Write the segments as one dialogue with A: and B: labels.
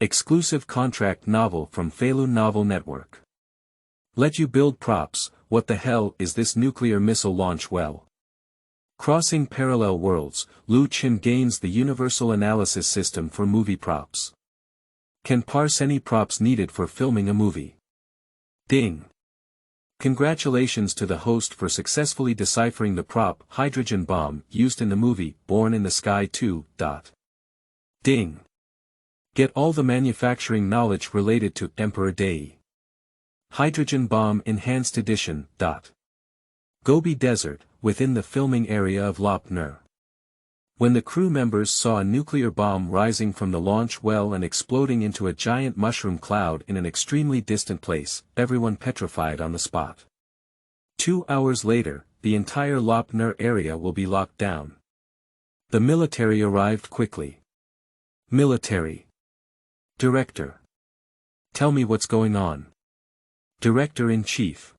A: Exclusive contract novel from Feilu Novel Network. Let you build props. What the hell is this nuclear missile launch well? Crossing parallel worlds, Chen gains the universal analysis system for movie props. Can parse any props needed for filming a movie. Ding! Congratulations to the host for successfully deciphering the prop hydrogen bomb used in the movie Born in the Sky 2. Ding! Get all the manufacturing knowledge related to Emperor Daii. Hydrogen Bomb Enhanced Edition. Gobi Desert, within the filming area of Lop Nur. When the crew members saw a nuclear bomb rising from the launch well and exploding into a giant mushroom cloud in an extremely distant place, everyone petrified on the spot. 2 hours later, the entire Lop Nur area will be locked down. The military arrived quickly. Military. Director. Tell me what's going on. Director-in-Chief.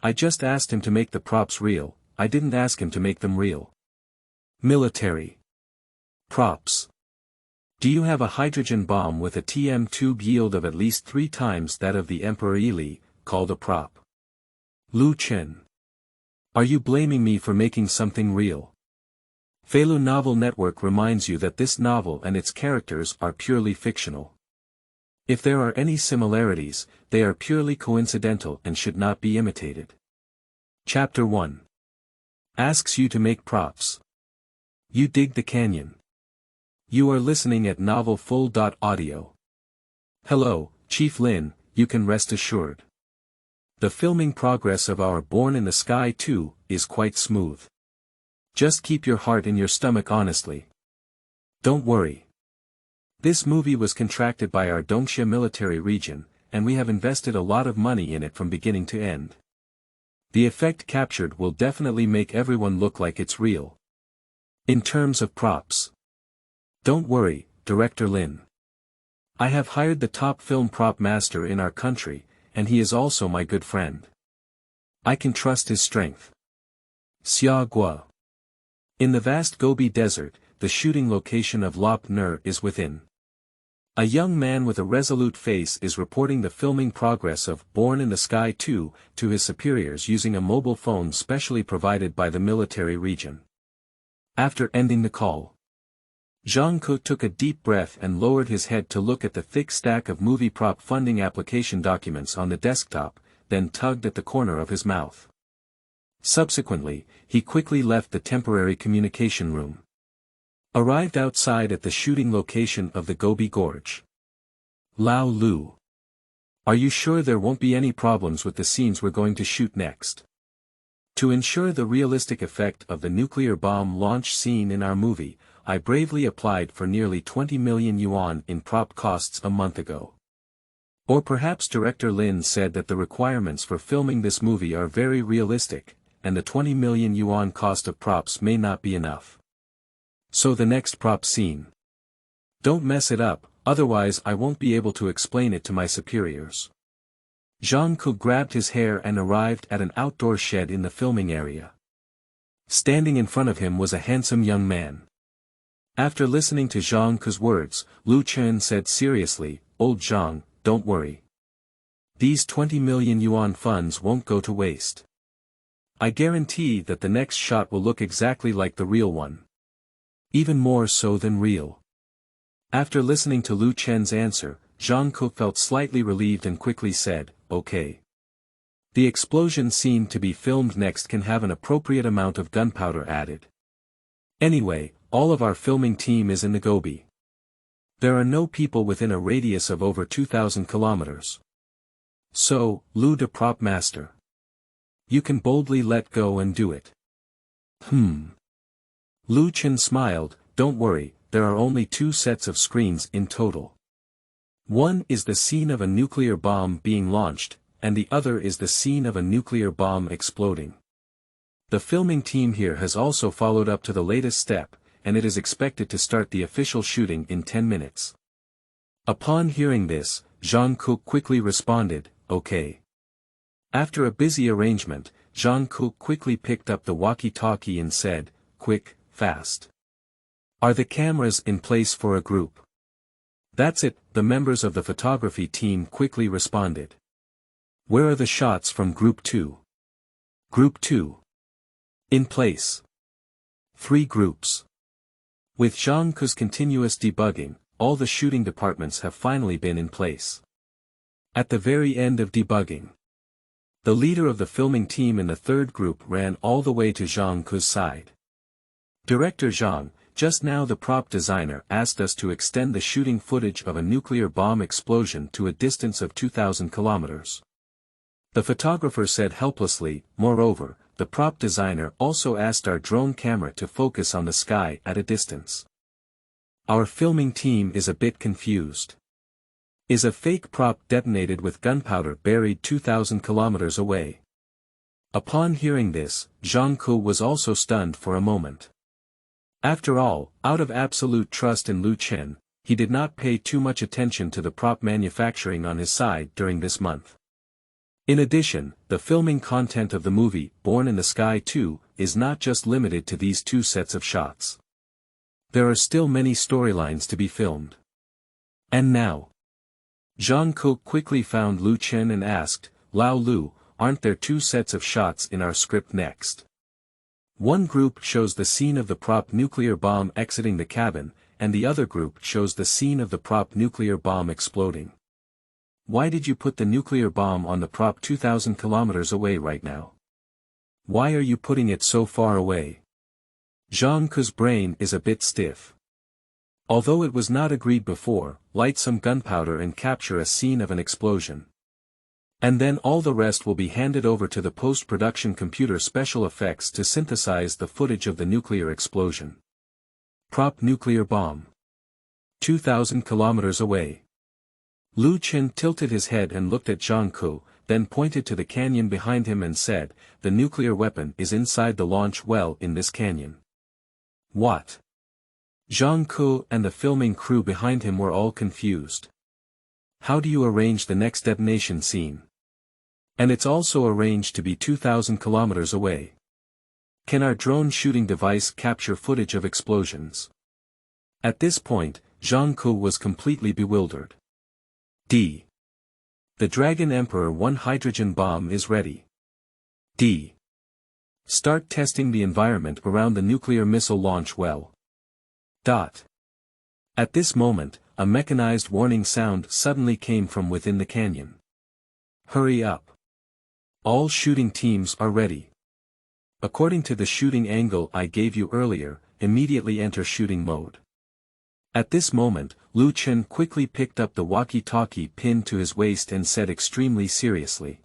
A: I just asked him to make the props real, I didn't ask him to make them real. Military. Props. Do you have a hydrogen bomb with a TM tube yield of at least 3 times that of the Emperor Ili, called a prop? Chen. Are you blaming me for making something real? Feilu Novel Network reminds you that this novel and its characters are purely fictional. If there are any similarities, they are purely coincidental and should not be imitated. Chapter 1. Asks you to make props. You dig the canyon. You are listening at novelfull.audio. Hello, Chief Lin, you can rest assured. The filming progress of our Born in the Sky 2 is quite smooth. Just keep your heart in your stomach honestly. Don't worry. This movie was contracted by our Dongxia military region, and we have invested a lot of money in it from beginning to end. The effect captured will definitely make everyone look like it's real. In terms of props. Don't worry, Director Lin. I have hired the top film prop master in our country, and he is also my good friend. I can trust his strength. Xia Guo. In the vast Gobi Desert, the shooting location of Lop Nur is within. A young man with a resolute face is reporting the filming progress of Born in the Sky 2 to his superiors using a mobile phone specially provided by the military region. After ending the call, Zhang Ke took a deep breath and lowered his head to look at the thick stack of movie prop funding application documents on the desktop, then tugged at the corner of his mouth. Subsequently, he quickly left the temporary communication room. Arrived outside at the shooting location of the Gobi Gorge. Lao Lu. Are you sure there won't be any problems with the scenes we're going to shoot next? To ensure the realistic effect of the nuclear bomb launch scene in our movie, I bravely applied for nearly 20 million yuan in prop costs a month ago. Or perhaps Director Lin said that the requirements for filming this movie are very realistic, and the 20 million yuan cost of props may not be enough. So the next prop scene. Don't mess it up, otherwise I won't be able to explain it to my superiors. Zhang Ke grabbed his hair and arrived at an outdoor shed in the filming area. Standing in front of him was a handsome young man. After listening to Zhang Ke's words, Chen said seriously, "Old Zhang, don't worry. These 20 million yuan funds won't go to waste. I guarantee that the next shot will look exactly like the real one. Even more so than real." After listening to Chen's answer, Zhang Ke felt slightly relieved and quickly said, "Okay. The explosion scene to be filmed next can have an appropriate amount of gunpowder added. Anyway, all of our filming team is in the Gobi. There are no people within a radius of over 2,000 kilometers. So, the prop master. You can boldly let go and do it." Chen smiled, "Don't worry, there are only 2 sets of screens in total. One is the scene of a nuclear bomb being launched, and the other is the scene of a nuclear bomb exploding. The filming team here has also followed up to the latest step, and it is expected to start the official shooting in 10 minutes. Upon hearing this, Zhang Ke quickly responded, "Okay." After a busy arrangement, Zhang Ke quickly picked up the walkie-talkie and said, "Quick, fast. Are the cameras in place for a group?" That's it, the members of the photography team quickly responded. Where are the shots from Group 2? Group 2. In place. 3 groups. With Zhang Ke's continuous debugging, all the shooting departments have finally been in place. At the very end of debugging, the leader of the filming team in the third group ran all the way to Zhang Ke's side. Director Zhang, just now the prop designer asked us to extend the shooting footage of a nuclear bomb explosion to a distance of 2,000 kilometers. The photographer said helplessly. Moreover, the prop designer also asked our drone camera to focus on the sky at a distance. Our filming team is a bit confused. Is a fake prop detonated with gunpowder buried 2,000 kilometers away? Upon hearing this, Zhang Ke was also stunned for a moment. After all, out of absolute trust in Lu Chen, he did not pay too much attention to the prop manufacturing on his side during this month. In addition, the filming content of the movie, Born in the Sky 2, is not just limited to these 2 sets of shots. There are still many storylines to be filmed. And now, Zhang Ke quickly found Lu Chen and asked, Lao Lu, aren't there 2 sets of shots in our script next? One group shows the scene of the prop nuclear bomb exiting the cabin, and the other group shows the scene of the prop nuclear bomb exploding. Why did you put the nuclear bomb on the prop 2,000 kilometers away right now? Why are you putting it so far away? Zhang Ke's brain is a bit stiff. Although it was not agreed before, light some gunpowder and capture a scene of an explosion. And then all the rest will be handed over to the post-production computer special effects to synthesize the footage of the nuclear explosion. Prop nuclear bomb. 2,000 kilometers away. Lu Chen tilted his head and looked at Zhang Ke, then pointed to the canyon behind him and said, the nuclear weapon is inside the launch well in this canyon. What? Zhang Ke and the filming crew behind him were all confused. How do you arrange the next detonation scene? And it's also arranged to be 2,000 kilometers away. Can our drone shooting device capture footage of explosions? At this point, Zhang Ke was completely bewildered. D. The Dragon Emperor 1 hydrogen bomb is ready. D. Start testing the environment around the nuclear missile launch well. Dot. At this moment, a mechanized warning sound suddenly came from within the canyon. Hurry up. All shooting teams are ready. According to the shooting angle I gave you earlier, immediately enter shooting mode. At this moment, Lu Chen quickly picked up the walkie-talkie pinned to his waist and said extremely seriously.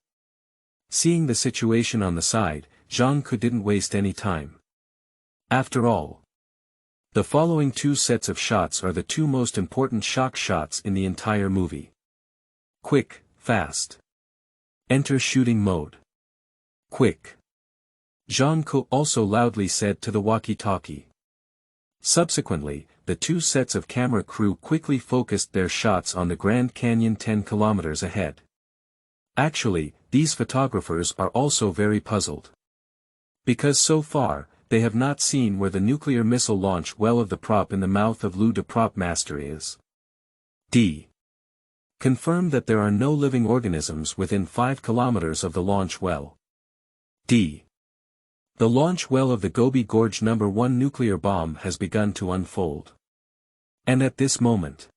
A: Seeing the situation on the side, Zhang Ke didn't waste any time. After all, the following 2 sets of shots are the 2 most important shock shots in the entire movie. Quick, fast. Enter shooting mode. Quick. Zhang Ke also loudly said to the walkie-talkie. Subsequently, the 2 sets of camera crew quickly focused their shots on the Grand Canyon 10 kilometers ahead. Actually, these photographers are also very puzzled. Because so far, they have not seen where the nuclear missile launch well of the prop in the mouth of Lu de Prop Master is. D. Confirm that there are no living organisms within 5 kilometers of the launch well. D. The launch well of the Gobi Gorge No. 1 nuclear bomb has begun to unfold. And at this moment,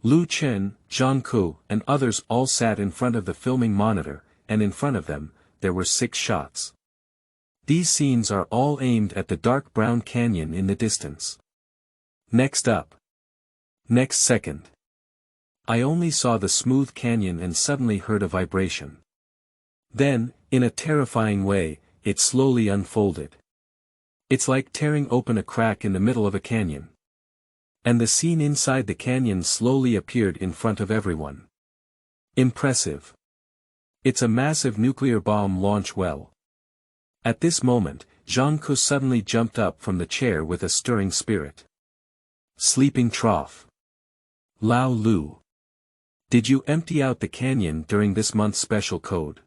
A: Lu Chen, Zhang Ke, and others all sat in front of the filming monitor, and in front of them, there were 6 shots. These scenes are all aimed at the dark brown canyon in the distance. Next up. Next second. I only saw the smooth canyon and suddenly heard a vibration. Then, in a terrifying way, it slowly unfolded. It's like tearing open a crack in the middle of a canyon. And the scene inside the canyon slowly appeared in front of everyone. Impressive. It's a massive nuclear bomb launch well. At this moment, Zhang Ke suddenly jumped up from the chair with a stirring spirit. Sleeping trough. Lao Lu. Did you empty out the canyon during this month's special code?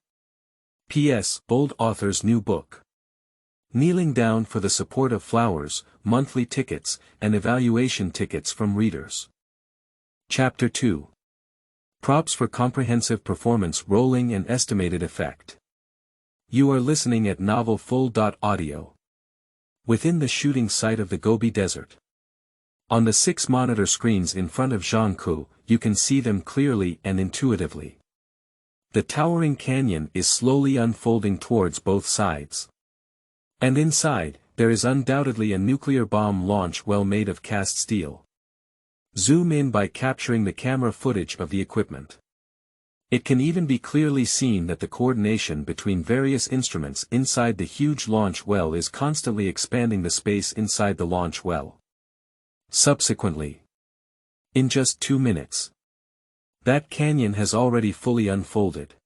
A: P.S. Bold author's new book. Kneeling down for the support of flowers, monthly tickets, and evaluation tickets from readers. Chapter 2. Props for Comprehensive Performance Rolling and Estimated Effect. You are listening at Novel Full.audio. Within the shooting site of the Gobi Desert. On the 6 monitor screens in front of Zhangku, you can see them clearly and intuitively. The towering canyon is slowly unfolding towards both sides. And inside, there is undoubtedly a nuclear bomb launch well made of cast steel. Zoom in by capturing the camera footage of the equipment. It can even be clearly seen that the coordination between various instruments inside the huge launch well is constantly expanding the space inside the launch well. Subsequently, in just 2 minutes, that canyon has already fully unfolded.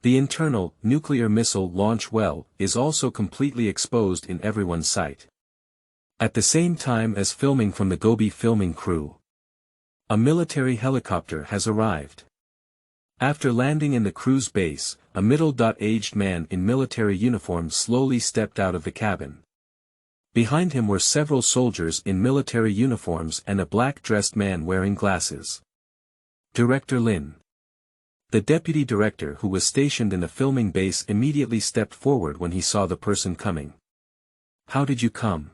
A: The internal, nuclear missile launch well is also completely exposed in everyone's sight. At the same time as filming from the Gobi filming crew, a military helicopter has arrived. After landing in the crew's base, a middle-aged man in military uniform slowly stepped out of the cabin. Behind him were several soldiers in military uniforms and a black-dressed man wearing glasses. Director Lin. The deputy director who was stationed in the filming base immediately stepped forward when he saw the person coming. "How did you come?"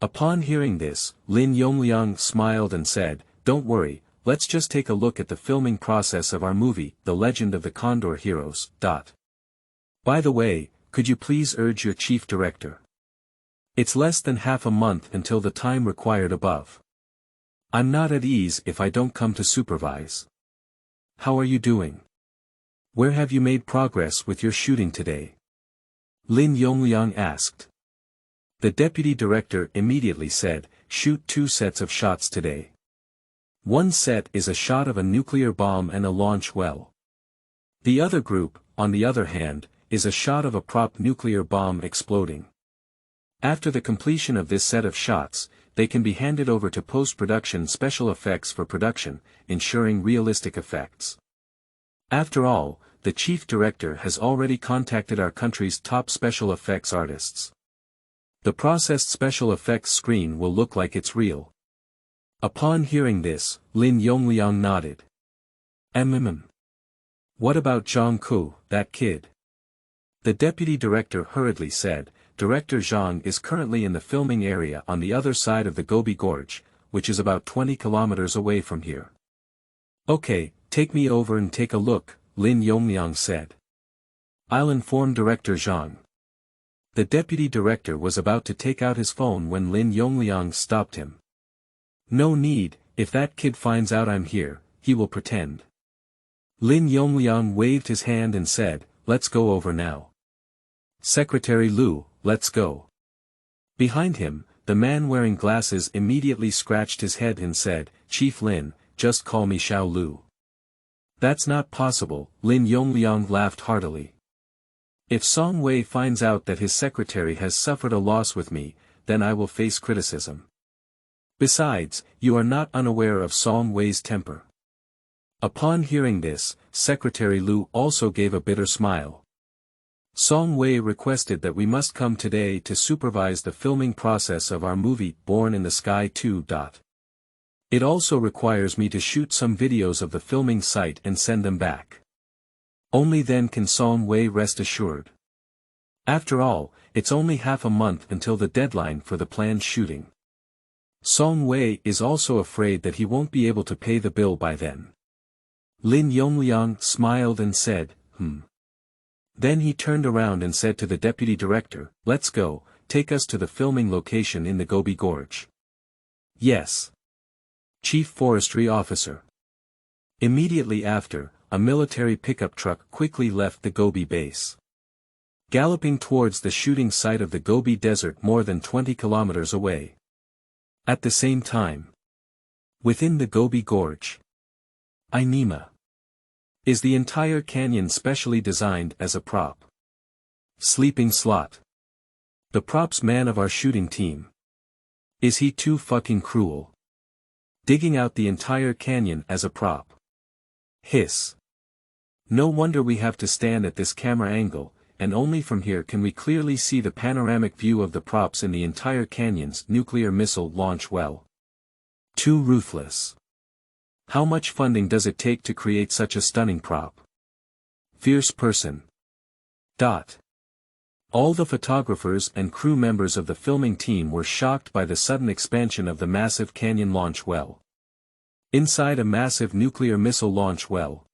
A: Upon hearing this, Lin Yongliang smiled and said, "Don't worry, let's just take a look at the filming process of our movie, The Legend of the Condor Heroes. By the way, could you please urge your chief director? It's less than half a month until the time required above. I'm not at ease if I don't come to supervise. How are you doing? Where have you made progress with your shooting today?" Lin Yongliang asked. The deputy director immediately said, "Shoot 2 sets of shots today. One set is a shot of a nuclear bomb and a launch well. The other group, on the other hand, is a shot of a prop nuclear bomb exploding. After the completion of this set of shots, they can be handed over to post-production special effects for production, ensuring realistic effects. After all, the chief director has already contacted our country's top special effects artists. The processed special effects screen will look like it's real." Upon hearing this, Lin Yongliang nodded. What about Zhang Ku, that kid?" The deputy director hurriedly said, "Director Zhang is currently in the filming area on the other side of the Gobi Gorge, which is about 20 kilometers away from here." "Okay, take me over and take a look," Lin Yongliang said. "I'll inform Director Zhang." The deputy director was about to take out his phone when Lin Yongliang stopped him. "No need, if that kid finds out I'm here, he will pretend." Lin Yongliang waved his hand and said, "Let's go over now. Secretary Lu, let's go." Behind him, the man wearing glasses immediately scratched his head and said, "Chief Lin, just call me Xiao Lu." "That's not possible," Lin Yongliang laughed heartily. "If Song Wei finds out that his secretary has suffered a loss with me, then I will face criticism. Besides, you are not unaware of Song Wei's temper." Upon hearing this, Secretary Lu also gave a bitter smile. "Song Wei requested that we must come today to supervise the filming process of our movie, Born in the Sky 2. It also requires me to shoot some videos of the filming site and send them back. Only then can Song Wei rest assured. After all, it's only half a month until the deadline for the planned shooting. Song Wei is also afraid that he won't be able to pay the bill by then." Lin Yongliang smiled and said, Then he turned around and said to the deputy director, "Let's go, take us to the filming location in the Gobi Gorge." "Yes. Chief Forestry Officer." Immediately after, a military pickup truck quickly left the Gobi base. Galloping towards the shooting site of the Gobi Desert more than 20 kilometers away. At the same time, within the Gobi Gorge, Inima is the entire canyon specially designed as a prop. Sleeping slot. The props man of our shooting team. Is he too fucking cruel? Digging out the entire canyon as a prop. Hiss. No wonder we have to stand at this camera angle, and only from here can we clearly see the panoramic view of the props in the entire canyon's nuclear missile launch well. Too ruthless. How much funding does it take to create such a stunning prop? Fierce person. All the photographers and crew members of the filming team were shocked by the sudden expansion of the massive canyon launch well. Inside a massive nuclear missile launch well.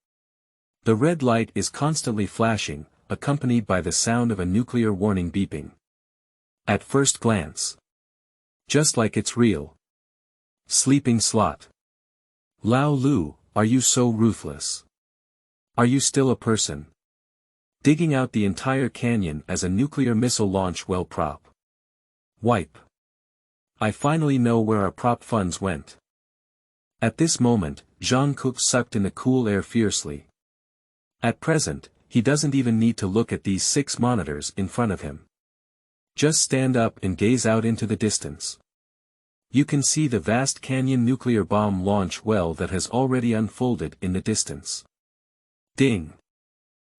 A: The red light is constantly flashing, accompanied by the sound of a nuclear warning beeping. At first glance. Just like it's real. Sleeping slot. Lao Lu, are you so ruthless? Are you still a person? Digging out the entire canyon as a nuclear missile launch well prop. Wipe. I finally know where our prop funds went. At this moment, Zhang Cook sucked in the cool air fiercely. At present, he doesn't even need to look at these 6 monitors in front of him. Just stand up and gaze out into the distance. You can see the vast canyon nuclear bomb launch well that has already unfolded in the distance. Ding!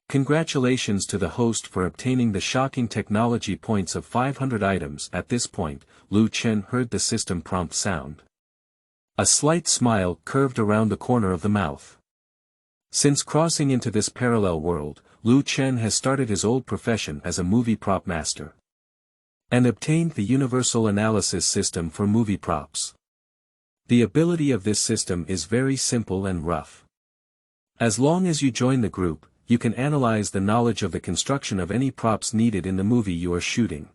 A: Congratulations to the host for obtaining the shocking technology points of 500 items. At this point, Chen heard the system prompt sound. A slight smile curved around the corner of the mouth. Since crossing into this parallel world, Chen has started his old profession as a movie prop master. And obtained the universal analysis system for movie props. The ability of this system is very simple and rough. As long as you join the group, you can analyze the knowledge of the construction of any props needed in the movie you are shooting.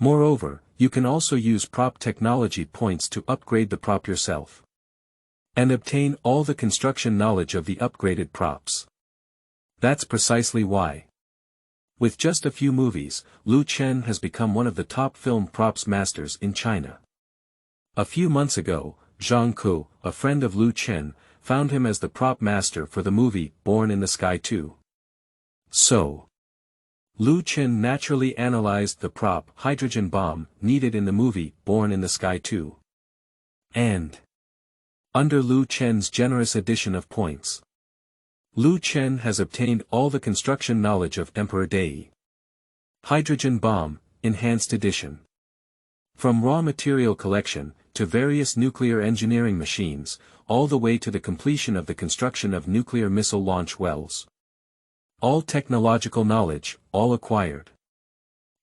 A: Moreover, you can also use prop technology points to upgrade the prop yourself. And obtain all the construction knowledge of the upgraded props. That's precisely why. With just a few movies, Chen has become one of the top film props masters in China. A few months ago, Zhang Ku, a friend of Chen, found him as the prop master for the movie Born in the Sky 2. So, Chen naturally analyzed the prop hydrogen bomb needed in the movie Born in the Sky 2. And, under Chen's generous addition of points, Chen has obtained all the construction knowledge of Emperor Daii. Hydrogen bomb, enhanced edition. From raw material collection, to various nuclear engineering machines, all the way to the completion of the construction of nuclear missile launch wells. All technological knowledge, all acquired.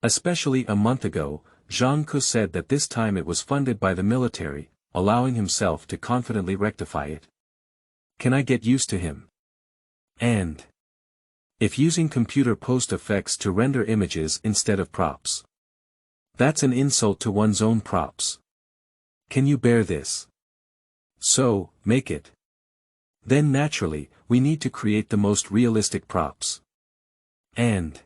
A: Especially a month ago, Zhang Ku said that this time it was funded by the military, allowing himself to confidently rectify it. Can I get used to him? And if using computer post effects to render images instead of props. That's an insult to one's own props. Can you bear this? So, make it. Then naturally, we need to create the most realistic props. And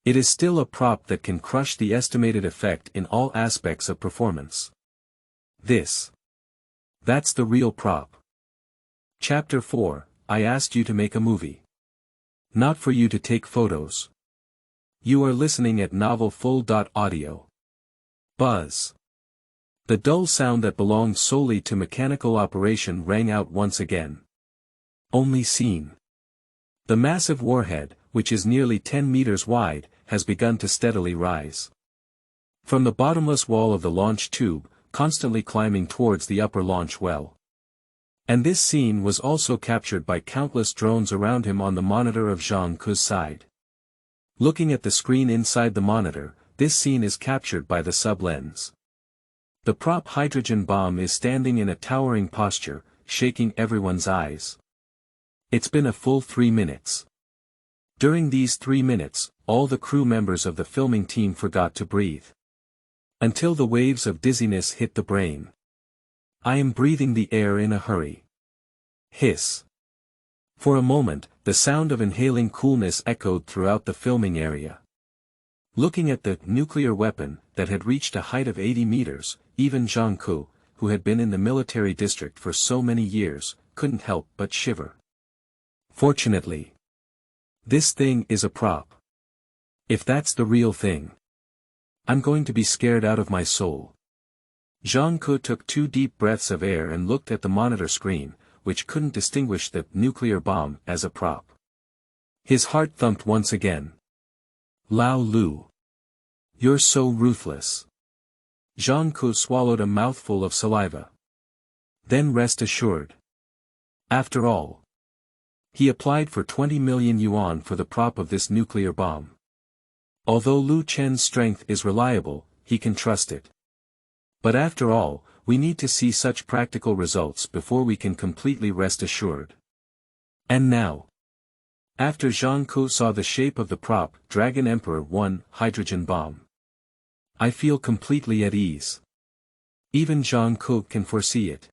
A: it is still a prop that can crush the estimated effect in all aspects of performance. That's the real prop. Chapter 4, I asked you to make a movie. Not for you to take photos. You are listening at novelfull.audio. Buzz. The dull sound that belonged solely to mechanical operation rang out once again. Only seen. The massive warhead, which is nearly 10 meters wide, has begun to steadily rise. From the bottomless wall of the launch tube, constantly climbing towards the upper launch well. And this scene was also captured by countless drones around him on the monitor of Zhang Ku's side. Looking at the screen inside the monitor, this scene is captured by the sub-lens. The prop hydrogen bomb is standing in a towering posture, shaking everyone's eyes. It's been a full 3 minutes. During these 3 minutes, all the crew members of the filming team forgot to breathe. Until the waves of dizziness hit the brain. I am breathing the air in a hurry. Hiss. For a moment, the sound of inhaling coolness echoed throughout the filming area. Looking at the nuclear weapon that had reached a height of 80 meters, even Zhang Ku, who had been in the military district for so many years, couldn't help but shiver. Fortunately, this thing is a prop. If that's the real thing, I'm going to be scared out of my soul. Zhang Ku took 2 deep breaths of air and looked at the monitor screen, which couldn't distinguish the nuclear bomb as a prop. His heart thumped once again. Lao Lu. You're so ruthless. Zhang Ku swallowed a mouthful of saliva. Then rest assured. After all, he applied for 20 million yuan for the prop of this nuclear bomb. Although Lu Chen's strength is reliable, he can trust it. But after all, we need to see such practical results before we can completely rest assured. And now, after Zhang Ku saw the shape of the prop, Dragon Emperor 1 hydrogen bomb, I feel completely at ease. Even Zhang Ku can foresee it.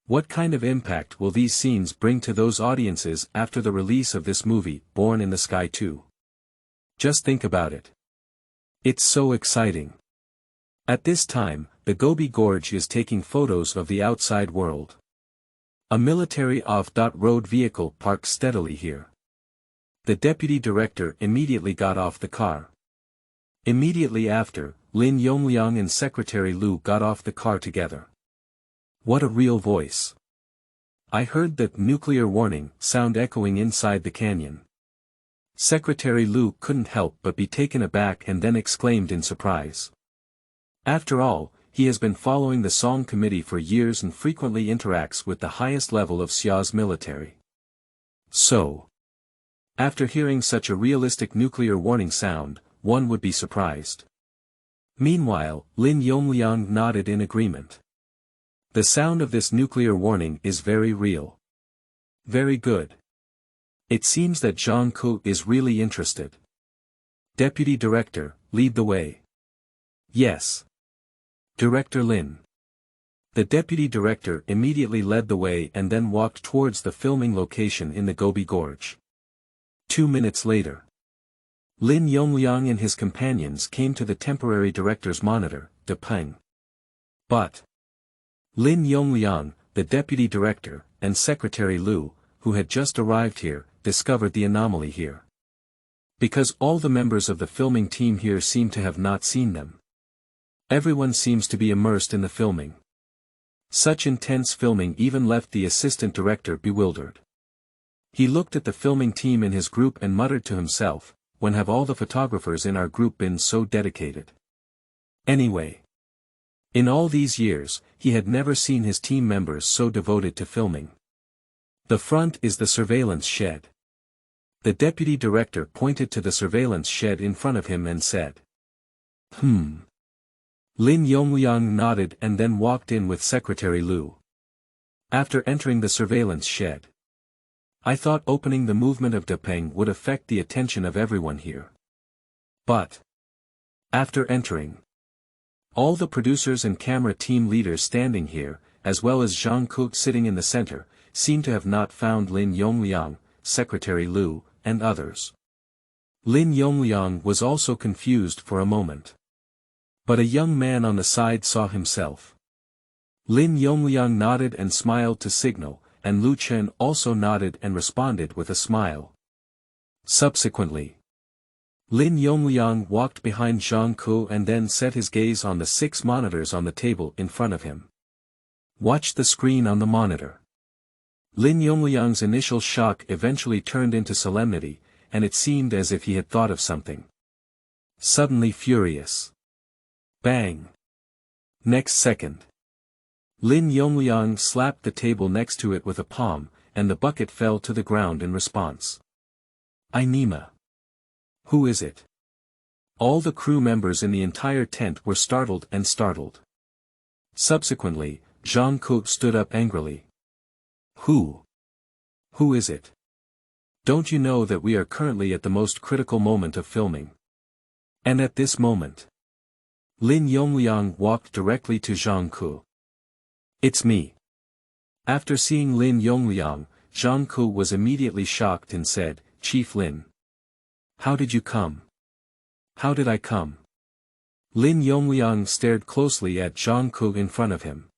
A: What kind of impact will these scenes bring to those audiences after the release of this movie, Born in the Sky 2? Just think about it. It's so exciting. At this time, the Gobi Gorge is taking photos of the outside world. A military off-road vehicle parked steadily here. The deputy director immediately got off the car. Immediately after, Lin Yongliang and Secretary Lu got off the car together. What a real voice. I heard that nuclear warning sound echoing inside the canyon. Secretary Lu couldn't help but be taken aback and then exclaimed in surprise. After all, he has been following the Song Committee for years and frequently interacts with the highest level of Xia's military. So, after hearing such a realistic nuclear warning sound, one would be surprised. Meanwhile, Lin Yongliang nodded in agreement. The sound of this nuclear warning is very real. Very good. It seems that Zhang Ku is really interested. Deputy Director, lead the way. Yes. Director Lin. The Deputy Director immediately led the way and then walked towards the filming location in the Gobi Gorge. 2 minutes later, Lin Yongliang and his companions came to the temporary director's monitor, Depeng. But Lin Yongliang, the Deputy Director, and Secretary Lu, who had just arrived here, discovered the anomaly here. Because all the members of the filming team here seem to have not seen them. Everyone seems to be immersed in the filming. Such intense filming even left the assistant director bewildered. He looked at the filming team in his group and muttered to himself, when have all the photographers in our group been so dedicated? Anyway, in all these years, he had never seen his team members so devoted to filming. The front is the surveillance shed. The deputy director pointed to the surveillance shed in front of him and said. Lin Yongliang nodded and then walked in with Secretary Lu. After entering the surveillance shed, I thought opening the movement of Depeng would affect the attention of everyone here. But after entering, all the producers and camera team leaders standing here, as well as Zhang Ku sitting in the center, seem to have not found Lin Yongliang, Secretary Lu, and others. Lin Yongliang was also confused for a moment. But a young man on the side saw himself. Lin Yongliang nodded and smiled to signal, and Lu Chen also nodded and responded with a smile. Subsequently, Lin Yongliang walked behind Zhang Ku and then set his gaze on the 6 monitors on the table in front of him. Watch the screen on the monitor. Lin Yongliang's initial shock eventually turned into solemnity, and it seemed as if he had thought of something. Suddenly furious. Bang! Next second, Lin Yongliang slapped the table next to it with a palm, and the bucket fell to the ground in response. Nima. Who is it? All the crew members in the entire tent were startled. Subsequently, Zhang Ku stood up angrily. Who is it? Don't you know that we are currently at the most critical moment of filming? And at this moment, Lin Yongliang walked directly to Zhang Ku. It's me. After seeing Lin Yongliang, Zhang Ku was immediately shocked and said, Chief Lin. How did you come? How did I come? Lin Yongliang stared closely at Zhang Ku in front of him.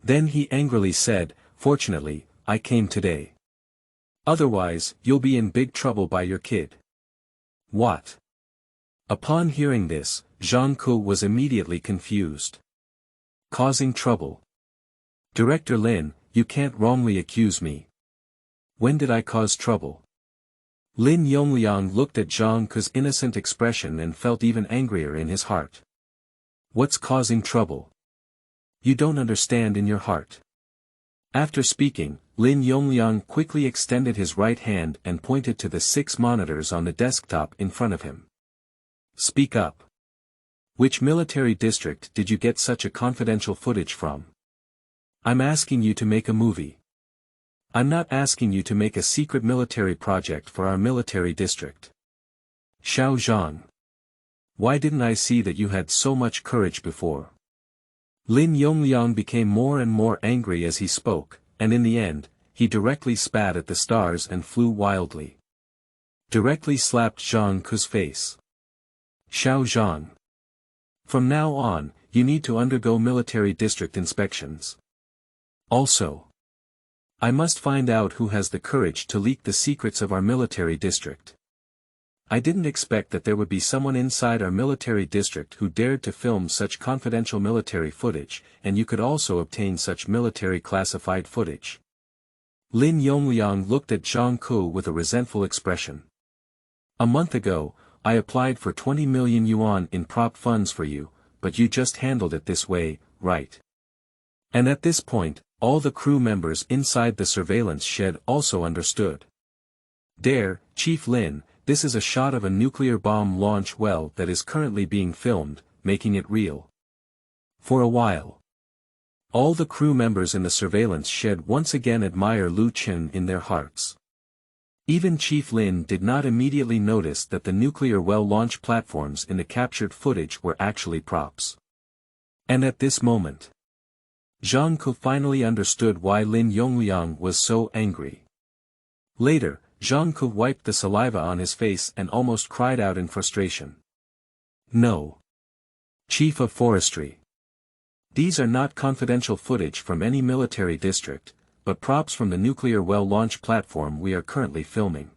A: Then he angrily said, Fortunately, I came today. Otherwise, you'll be in big trouble by your kid. What? Upon hearing this, Zhang Ku was immediately confused. Causing trouble. Director Lin, you can't wrongly accuse me. When did I cause trouble? Lin Yongliang looked at Zhang Ku's innocent expression and felt even angrier in his heart. What's causing trouble? You don't understand in your heart. After speaking, Lin Yongliang quickly extended his right hand and pointed to the 6 monitors on the desktop in front of him. Speak up. Which military district did you get such a confidential footage from? I'm asking you to make a movie. I'm not asking you to make a secret military project for our military district. Xiao Zhang. Why didn't I see that you had so much courage before? Lin Yongliang became more and more angry as he spoke, and in the end, he directly spat at the stars and flew wildly. Directly slapped Zhang Ku's face. Xiao Zhang. From now on, you need to undergo military district inspections. Also, I must find out who has the courage to leak the secrets of our military district. I didn't expect that there would be someone inside our military district who dared to film such confidential military footage, and you could also obtain such military classified footage. Lin Yongliang looked at Zhang Ku with a resentful expression. A month ago, I applied for 20 million yuan in prop funds for you, but you just handled it this way, right? And at this point, all the crew members inside the surveillance shed also understood. There, Chief Lin, this is a shot of a nuclear bomb launch well that is currently being filmed, making it real. For a while, all the crew members in the surveillance shed once again admire Lu Chen in their hearts. Even Chief Lin did not immediately notice that the nuclear well launch platforms in the captured footage were actually props. And at this moment, Zhang Ku finally understood why Lin Yongliang was so angry. Later, Zhang Ku wiped the saliva on his face and almost cried out in frustration. No. Chief of Forestry. These are not confidential footage from any military district, but props from the nuclear well launch platform we are currently filming.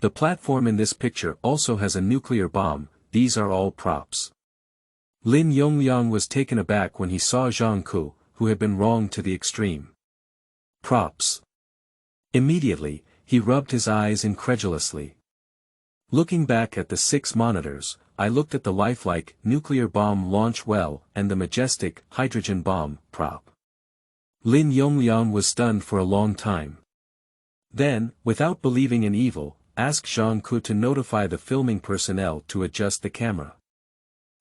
A: The platform in this picture also has a nuclear bomb, these are all props. Lin Yongliang was taken aback when he saw Zhang Ku, who had been wrong to the extreme. Props. Immediately, he rubbed his eyes incredulously. Looking back at the 6 monitors, I looked at the lifelike nuclear bomb launch well and the majestic hydrogen bomb prop. Lin Yongliang was stunned for a long time. Then, without believing in evil, asked Zhang Ku to notify the filming personnel to adjust the camera.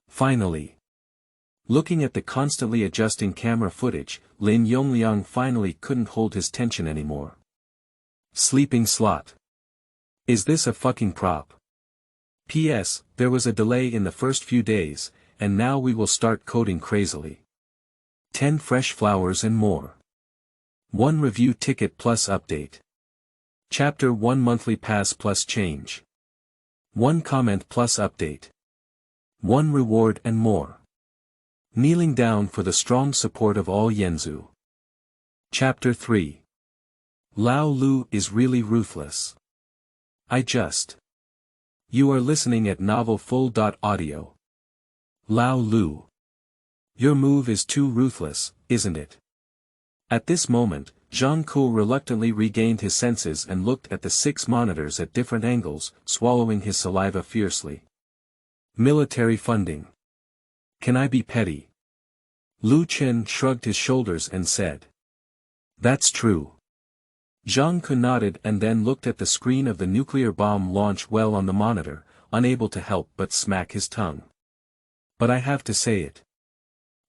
A: Finally, looking at the constantly adjusting camera footage, Lin Yongliang finally couldn't hold his tension anymore. Sleeping slot. Is this a fucking prop? P.S. There was a delay in the first few days, and now we will start coding crazily. 10 fresh flowers and more. 1 review ticket plus update. Chapter 1 monthly pass plus change. 1 comment plus update. 1 reward and more. Kneeling down for the strong support of all Yanzu. Chapter 3. Lao Lu is really ruthless. You are listening at novelfull.audio. Lao Lu. Your move is too ruthless, isn't it? At this moment, Zhang Ku reluctantly regained his senses and looked at the 6 monitors at different angles, swallowing his saliva fiercely. Military funding. Can I be petty? Lu Chen shrugged his shoulders and said. That's true. Zhang Ku nodded and then looked at the screen of the nuclear bomb launch well on the monitor, unable to help but smack his tongue. But I have to say it.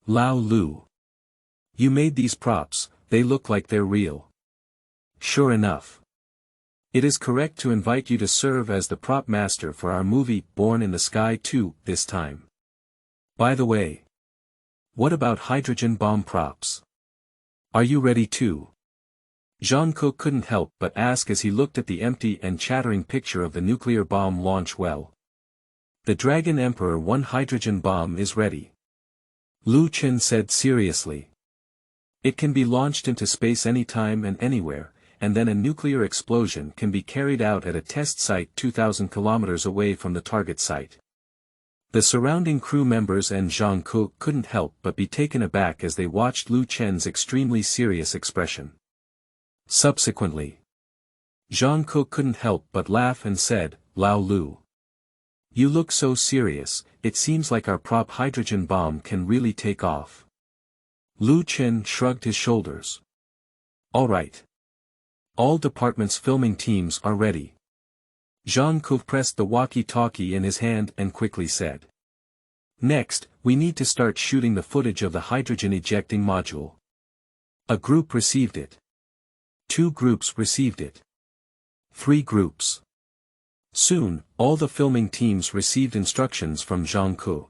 A: Lao Lu. You made these props, they look like they're real. Sure enough. It is correct to invite you to serve as the prop master for our movie Born in the Sky 2 this time. By the way. What about hydrogen bomb props? Are you ready too? Zhang Ku couldn't help but ask as he looked at the empty and chattering picture of the nuclear bomb launch well. The Dragon Emperor 1 hydrogen bomb is ready. Lu Chen said seriously. It can be launched into space anytime and anywhere, and then a nuclear explosion can be carried out at a test site 2,000 kilometers away from the target site. The surrounding crew members and Zhang Ku couldn't help but be taken aback as they watched Lu Chen's extremely serious expression. Subsequently, Zhang Ku couldn't help but laugh and said, Lao Lu. You look so serious, it seems like our prop hydrogen bomb can really take off. Lu Chen shrugged his shoulders. All right. All departments' filming teams are ready. Jean-Claude pressed the walkie-talkie in his hand and quickly said. Next, we need to start shooting the footage of the hydrogen ejecting module. A group received it. 2 groups received it. 3 groups. Soon, all the filming teams received instructions from Jean-Claude.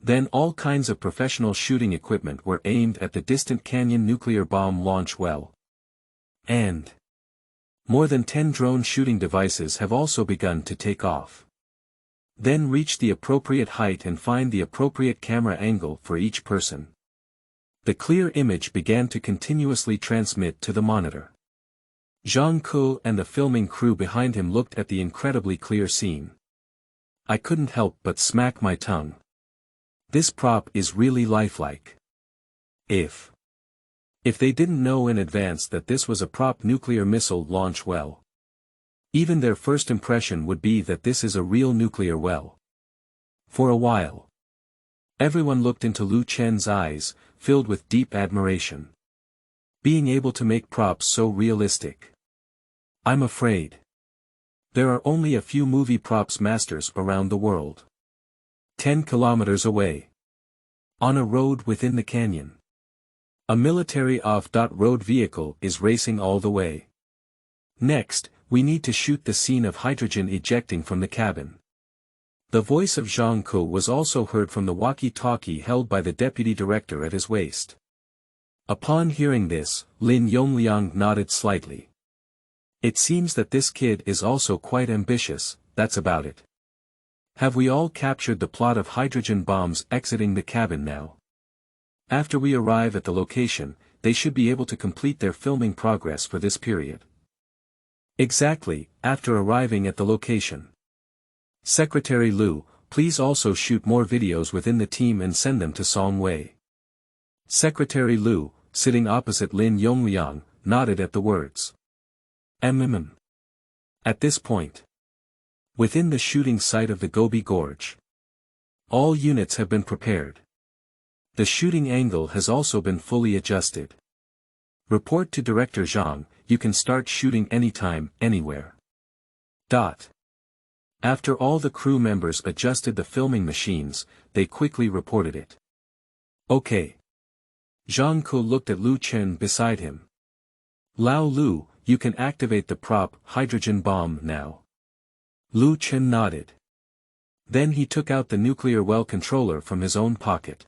A: Then all kinds of professional shooting equipment were aimed at the distant Canyon nuclear bomb launch well. And more than 10 drone shooting devices have also begun to take off. Then reach the appropriate height and find the appropriate camera angle for each person. The clear image began to continuously transmit to the monitor. Jean-Claude and the filming crew behind him looked at the incredibly clear scene. I couldn't help but smack my tongue. This prop is really lifelike. If they didn't know in advance that this was a prop nuclear missile launch well, even their first impression would be that this is a real nuclear well. For a while, everyone looked into Lu Chen's eyes, filled with deep admiration. Being able to make props so realistic. I'm afraid there are only a few movie props masters around the world. 10 kilometers away. On a road within the canyon. A military off-road vehicle is racing all the way. Next, we need to shoot the scene of hydrogen ejecting from the cabin. The voice of Jean-Claude was also heard from the walkie-talkie held by the deputy director at his waist. Upon hearing this, Lin Yongliang nodded slightly. It seems that this kid is also quite ambitious, that's about it. Have we all captured the plot of hydrogen bombs exiting the cabin now? After we arrive at the location, they should be able to complete their filming progress for this period. Exactly, after arriving at the location. Secretary Lu, please also shoot more videos within the team and send them to Song Wei. Secretary Lu, sitting opposite Lin Yongliang, nodded at the words. At this point, within the shooting site of the Gobi Gorge, all units have been prepared. The shooting angle has also been fully adjusted. Report to Director Zhang, you can start shooting anytime, anywhere. After all the crew members adjusted the filming machines, they quickly reported it. Okay. Jean-Claude looked at Lu Chen beside him. Lao Lu, you can activate the prop hydrogen bomb now. Lu Chen nodded. Then he took out the nuclear well controller from his own pocket.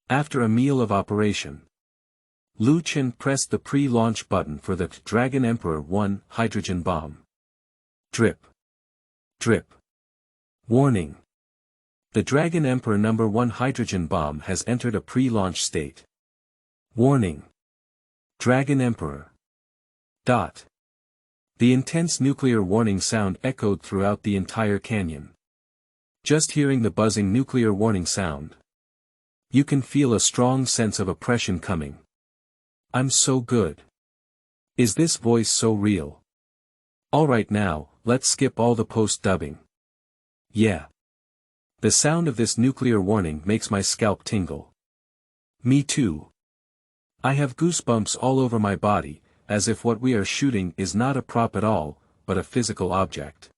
A: After a meal of operation, Lu Chen pressed the pre-launch button for the Dragon Emperor 1 hydrogen bomb. Drip. Drip. Warning. The Dragon Emperor No. 1 hydrogen bomb has entered a pre-launch state. Warning. Dragon Emperor. The intense nuclear warning sound echoed throughout the entire canyon. Just hearing the buzzing nuclear warning sound, you can feel a strong sense of oppression coming. I'm so good. Is this voice so real? Alright now, let's skip all the post-dubbing. Yeah. The sound of this nuclear warning makes my scalp tingle. Me too. I have goosebumps all over my body, as if what we are shooting is not a prop at all, but a physical object.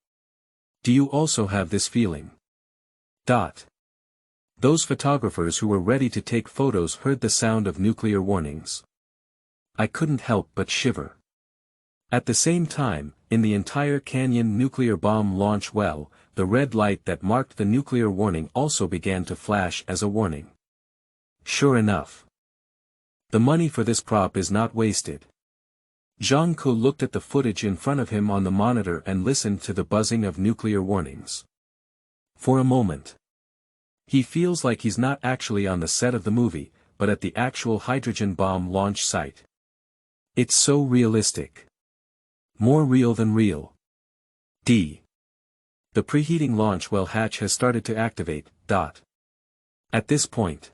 A: Do you also have this feeling? Those photographers who were ready to take photos heard the sound of nuclear warnings. I couldn't help but shiver. At the same time, in the entire canyon nuclear bomb launch well, the red light that marked the nuclear warning also began to flash as a warning. Sure enough. The money for this prop is not wasted. Jean-Claude looked at the footage in front of him on the monitor and listened to the buzzing of nuclear warnings. For a moment, he feels like he's not actually on the set of the movie, but at the actual hydrogen bomb launch site. It's so realistic. More real than real. The preheating launch well hatch has started to activate. At this point,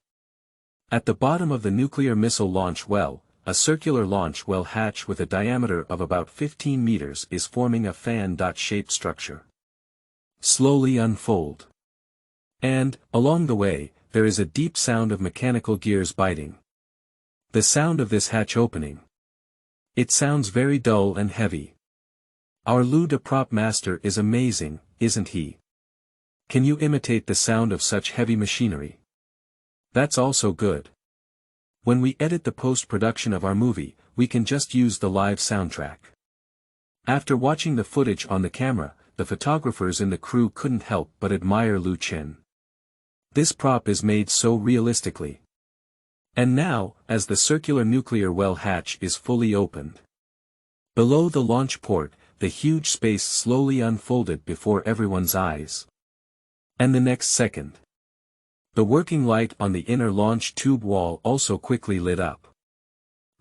A: at the bottom of the nuclear missile launch well, a circular launch well hatch with a diameter of about 15 meters is forming a fan-shaped structure. Slowly unfold. And, along the way, there is a deep sound of mechanical gears biting. The sound of this hatch opening It sounds very dull and heavy. Our Lu the prop master is amazing, isn't he? Can you imitate the sound of such heavy machinery? That's also good. When we edit the post-production of our movie, we can just use the live soundtrack. After watching the footage on the camera, the photographers in the crew couldn't help but admire Chen. This prop is made so realistically. And now, as the circular nuclear well hatch is fully opened. Below the launch port, the huge space slowly unfolded before everyone's eyes. And the next second, the working light on the inner launch tube wall also quickly lit up.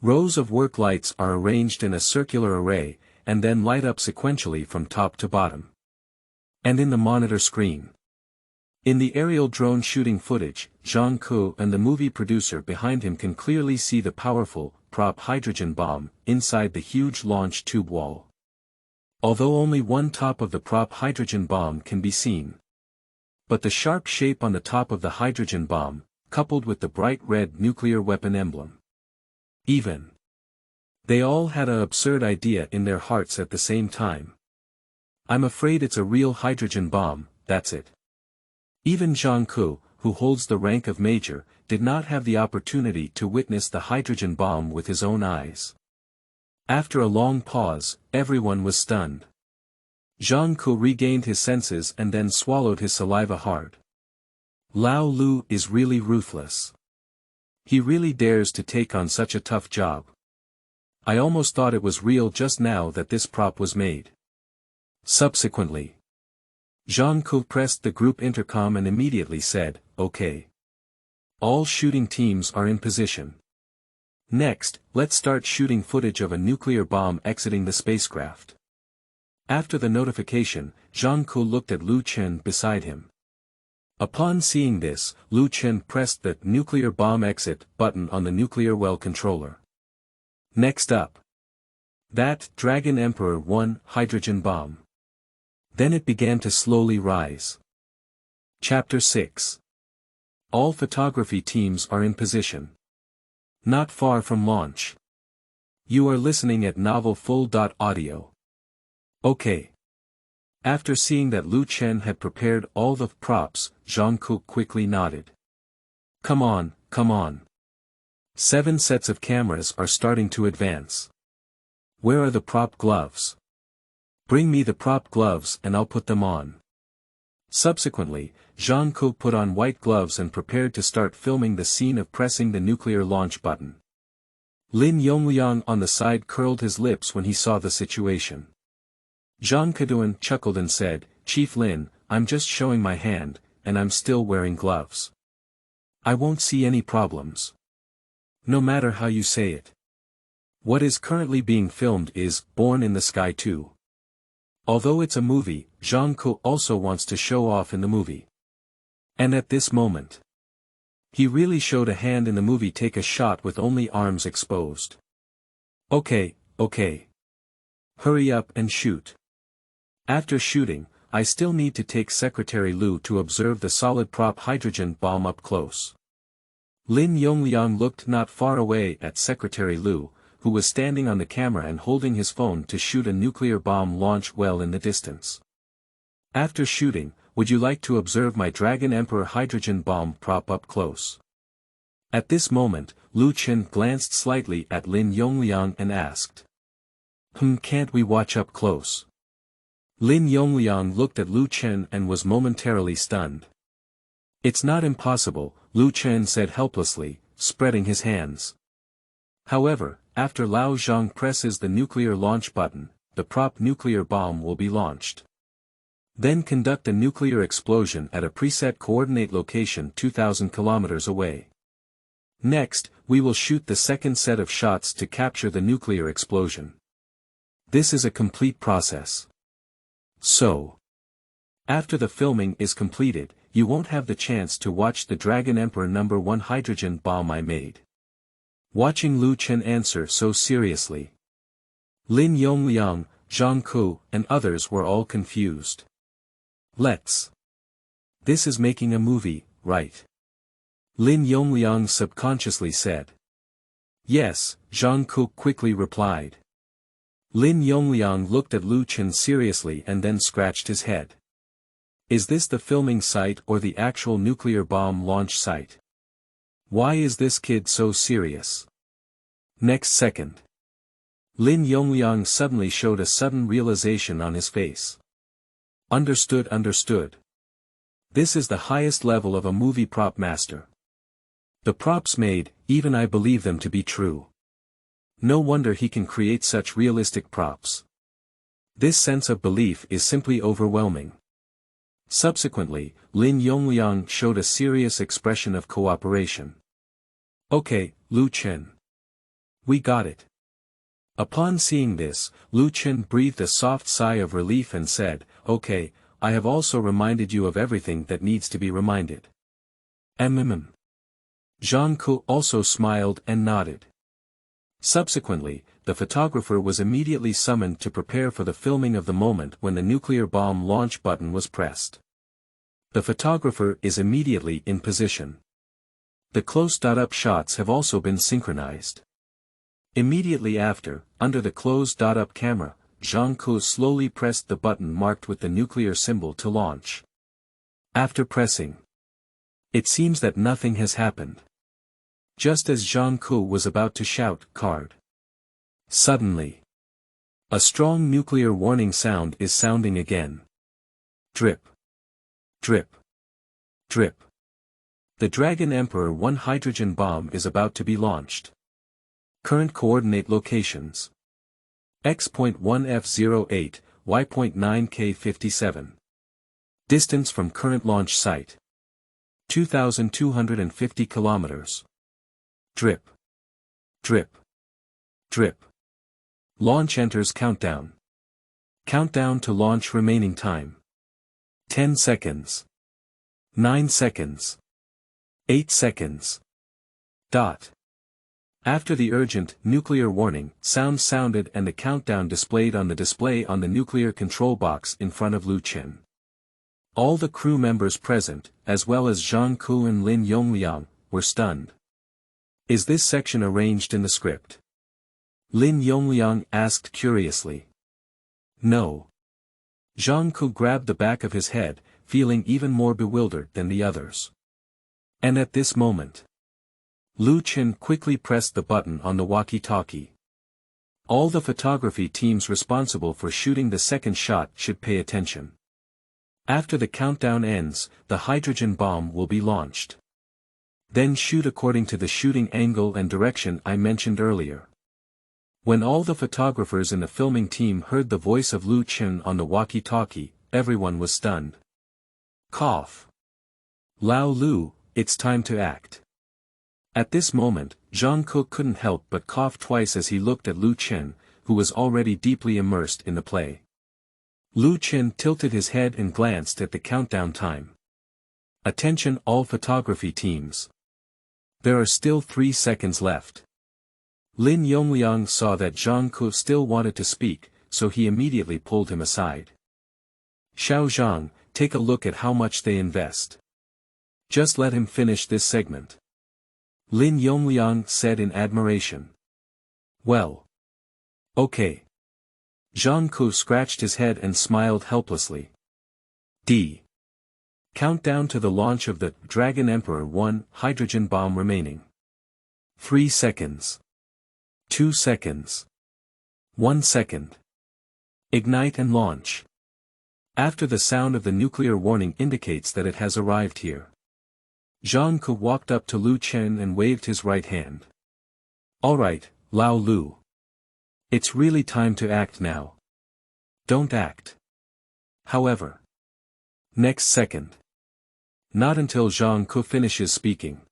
A: Rows of work lights are arranged in a circular array, and then light up sequentially from top to bottom. And in the monitor screen. In the aerial drone shooting footage, Zhang Ke and the movie producer behind him can clearly see the powerful, prop hydrogen bomb, inside the huge launch tube wall. Although only one top of the prop hydrogen bomb can be seen. But the sharp shape on the top of the hydrogen bomb, coupled with the bright red nuclear weapon emblem. Even. They all had an absurd idea in their hearts at the same time. I'm afraid it's a real hydrogen bomb, that's it. Even Zhang Ke, who holds the rank of major, did not have the opportunity to witness the hydrogen bomb with his own eyes. After a long pause, everyone was stunned. Zhang Ke regained his senses and then swallowed his saliva hard. Lao Lu is really ruthless. He really dares to take on such a tough job. I almost thought it was real just now that this prop was made. Subsequently, Zhang Ke pressed the group intercom and immediately said, "Okay. All shooting teams are in position. Next, let's start shooting footage of a nuclear bomb exiting the spacecraft." After the notification, Zhang Ke looked at Chen beside him. Upon seeing this, Chen pressed the nuclear bomb exit button on the nuclear well controller. Next up, that Dragon Emperor I hydrogen bomb. Then it began to slowly rise. Chapter 6. All photography teams are in position. Not far from launch. You are listening at Novel Full.audio. Okay. After seeing that Chen had prepared all the props, Zhang Ke quickly nodded. Come on, come on. 7 sets of cameras are starting to advance. Where are the prop gloves? Bring me the prop gloves and I'll put them on. Subsequently, Zhang Ke put on white gloves and prepared to start filming the scene of pressing the nuclear launch button. Lin Yongliang on the side curled his lips when he saw the situation. Zhang Keduan chuckled and said, "Chief Lin, I'm just showing my hand, and I'm still wearing gloves. I won't see any problems. No matter how you say it. What is currently being filmed is Born in the Sky 2. Although it's a movie, Zhang Ke also wants to show off in the movie. And at this moment, he really showed a hand in the movie take a shot with only arms exposed. Okay. Hurry up and shoot. After shooting, I still need to take Secretary Lu to observe the solid prop hydrogen bomb up close." Lin Yongliang looked not far away at Secretary Lu, who was standing on the camera and holding his phone to shoot a nuclear bomb launch well in the distance. "After shooting, would you like to observe my Dragon Emperor hydrogen bomb prop up close?" At this moment, Chen glanced slightly at Lin Yongliang and asked. Can't we watch up close?" Lin Yongliang looked at Chen and was momentarily stunned. "It's not impossible," Chen said helplessly, spreading his hands. However, after Lao Zhang presses the nuclear launch button, the prop nuclear bomb will be launched. Then conduct a nuclear explosion at a preset coordinate location 2,000 kilometers away. Next, we will shoot the second set of shots to capture the nuclear explosion. This is a complete process. So, after the filming is completed, you won't have the chance to watch the Dragon Emperor #1 hydrogen bomb I made. Watching Chen answer so seriously, Lin Yongliang, Zhang Ke, and others were all confused. This is making a movie, right? Lin Yongliang subconsciously said. Yes, Zhang Ke quickly replied. Lin Yongliang looked at Lu Chen seriously and then scratched his head. Is this the filming site or the actual nuclear bomb launch site? Why is this kid so serious? Next second. Lin Yongliang suddenly showed a sudden realization on his face. Understood. This is the highest level of a movie prop master. The props made, even I believe them to be true. No wonder he can create such realistic props. This sense of belief is simply overwhelming. Subsequently, Lin Yongliang showed a serious expression of cooperation. Okay, Lu Chen. We got it. Upon seeing this, Lu Chen breathed a soft sigh of relief and said, okay, I have also reminded you of everything that needs to be reminded. Zhang Ke also smiled and nodded. Subsequently, the photographer was immediately summoned to prepare for the filming of the moment when the nuclear bomb launch button was pressed. The photographer is immediately in position. The close-up shots have also been synchronized. Immediately after, under the close-up camera, Zhang Ke slowly pressed the button marked with the nuclear symbol to launch. After pressing, it seems that nothing has happened. Just as Zhang Ke was about to shout, "Card!" Suddenly, a strong nuclear warning sound is sounding again. Drip. Drip. Drip. The Dragon Emperor I hydrogen bomb is about to be launched. Current coordinate locations. X.1F08, Y.9K57. Distance from current launch site. 2,250 kilometers. Drip. Drip. Drip. Launch enters countdown. Countdown to launch remaining time. 10 seconds. 9 seconds. 8 seconds. Dot. After the urgent, nuclear warning, sound sounded and the countdown displayed on the display on the nuclear control box in front of Lu Chen. All the crew members present, as well as Zhang Ke and Lin Yongliang, were stunned. Is this section arranged in the script? Lin Yongliang asked curiously. No. Zhang Ke grabbed the back of his head, feeling even more bewildered than the others. And at this moment, Lu Chen quickly pressed the button on the walkie-talkie. All the photography teams responsible for shooting the second shot should pay attention. After the countdown ends, the hydrogen bomb will be launched. Then shoot according to the shooting angle and direction I mentioned earlier. When all the photographers in the filming team heard the voice of Lu Chen on the walkie-talkie, everyone was stunned. Cough. Lao Lu, it's time to act. At this moment, Zhang Ke couldn't help but cough twice as he looked at Lu Chen, who was already deeply immersed in the play. Lu Chen tilted his head and glanced at the countdown time. Attention all photography teams. There are still 3 seconds left. Lin Yongliang saw that Zhang Ke still wanted to speak, so he immediately pulled him aside. Xiao Zhang, take a look at how much they invest. Just let him finish this segment. Lin Yongliang said in admiration. Well. Okay. Zhang Ke scratched his head and smiled helplessly. Countdown to the launch of the Dragon Emperor I hydrogen bomb remaining. 3 seconds. 2 seconds. 1 second. Ignite and launch. After the sound of the nuclear warning indicates that it has arrived here. Zhang Ke walked up to Lu Chen and waved his right hand. Alright, Lao Lu. It's really time to act now. Don't act. However. Next second. Not until Zhang Ke finishes speaking.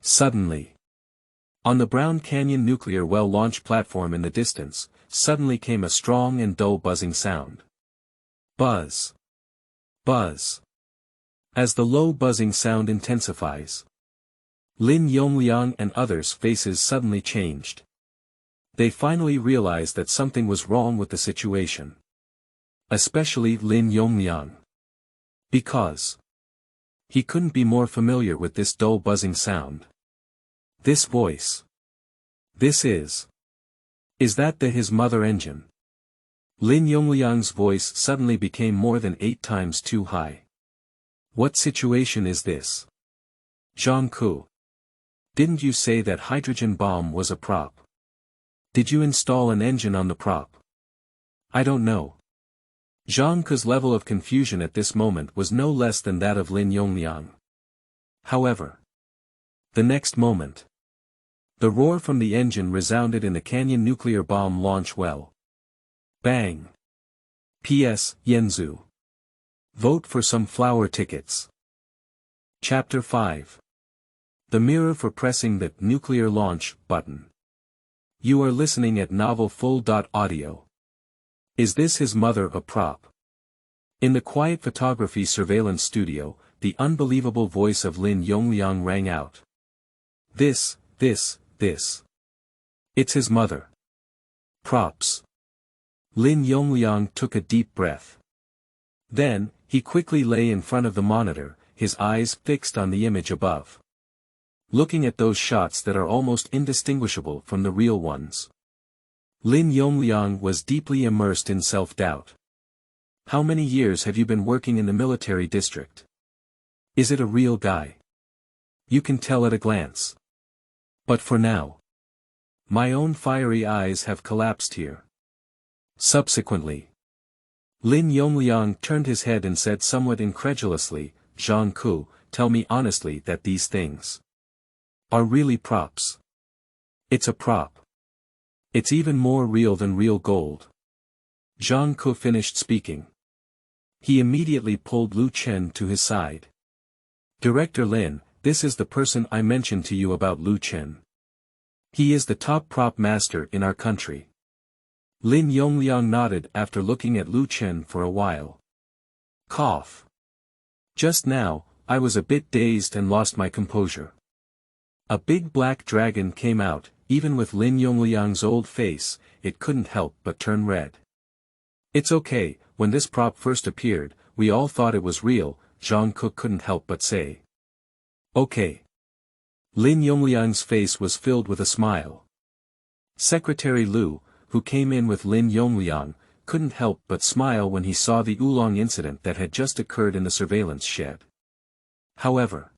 A: Suddenly. On the Brown Canyon nuclear well launch platform in the distance, suddenly came a strong and dull buzzing sound. Buzz. Buzz. As the low buzzing sound intensifies, Lin Yongliang and others' faces suddenly changed. They finally realized that something was wrong with the situation. Especially Lin Yongliang. Because he couldn't be more familiar with this dull buzzing sound. This voice. This is that his mother engine? Lin Yongliang's voice suddenly became more than 8 times too high. What situation is this? Zhang Ku. Didn't you say that hydrogen bomb was a prop? Did you install an engine on the prop? I don't know. Zhang Ku's level of confusion at this moment was no less than that of Lin Yongliang. However, the next moment, the roar from the engine resounded in the canyon nuclear bomb launch well. Bang. P.S. Yenzu. Vote for some flower tickets. Chapter 5. The mirror for pressing the nuclear launch button. You are listening at Novel Full.audio. Is this his mother a prop? In the quiet photography surveillance studio, the unbelievable voice of Lin Yongliang rang out. This. It's his mother. Props. Lin Yongliang took a deep breath. Then, he quickly lay in front of the monitor, his eyes fixed on the image above. Looking at those shots that are almost indistinguishable from the real ones. Lin Yongliang was deeply immersed in self-doubt. How many years have you been working in the military district? Is it a real guy? You can tell at a glance. But for now, my own fiery eyes have collapsed here. Subsequently, Lin Yongliang turned his head and said somewhat incredulously, Zhang Ku, tell me honestly that these things are really props. It's a prop. It's even more real than real gold. Zhang Ku finished speaking. He immediately pulled Lu Chen to his side. Director Lin, this is the person I mentioned to you about Lu Chen. He is the top prop master in our country. Lin Yongliang nodded after looking at Lu Chen for a while. Cough. Just now, I was a bit dazed and lost my composure. A big black dragon came out, even with Lin Yongliang's old face, it couldn't help but turn red. It's okay, when this prop first appeared, we all thought it was real, Zhang Ku couldn't help but say. Okay. Lin Yongliang's face was filled with a smile. Secretary Lu, who came in with Lin Yongliang, couldn't help but smile when he saw the oolong incident that had just occurred in the surveillance shed. However,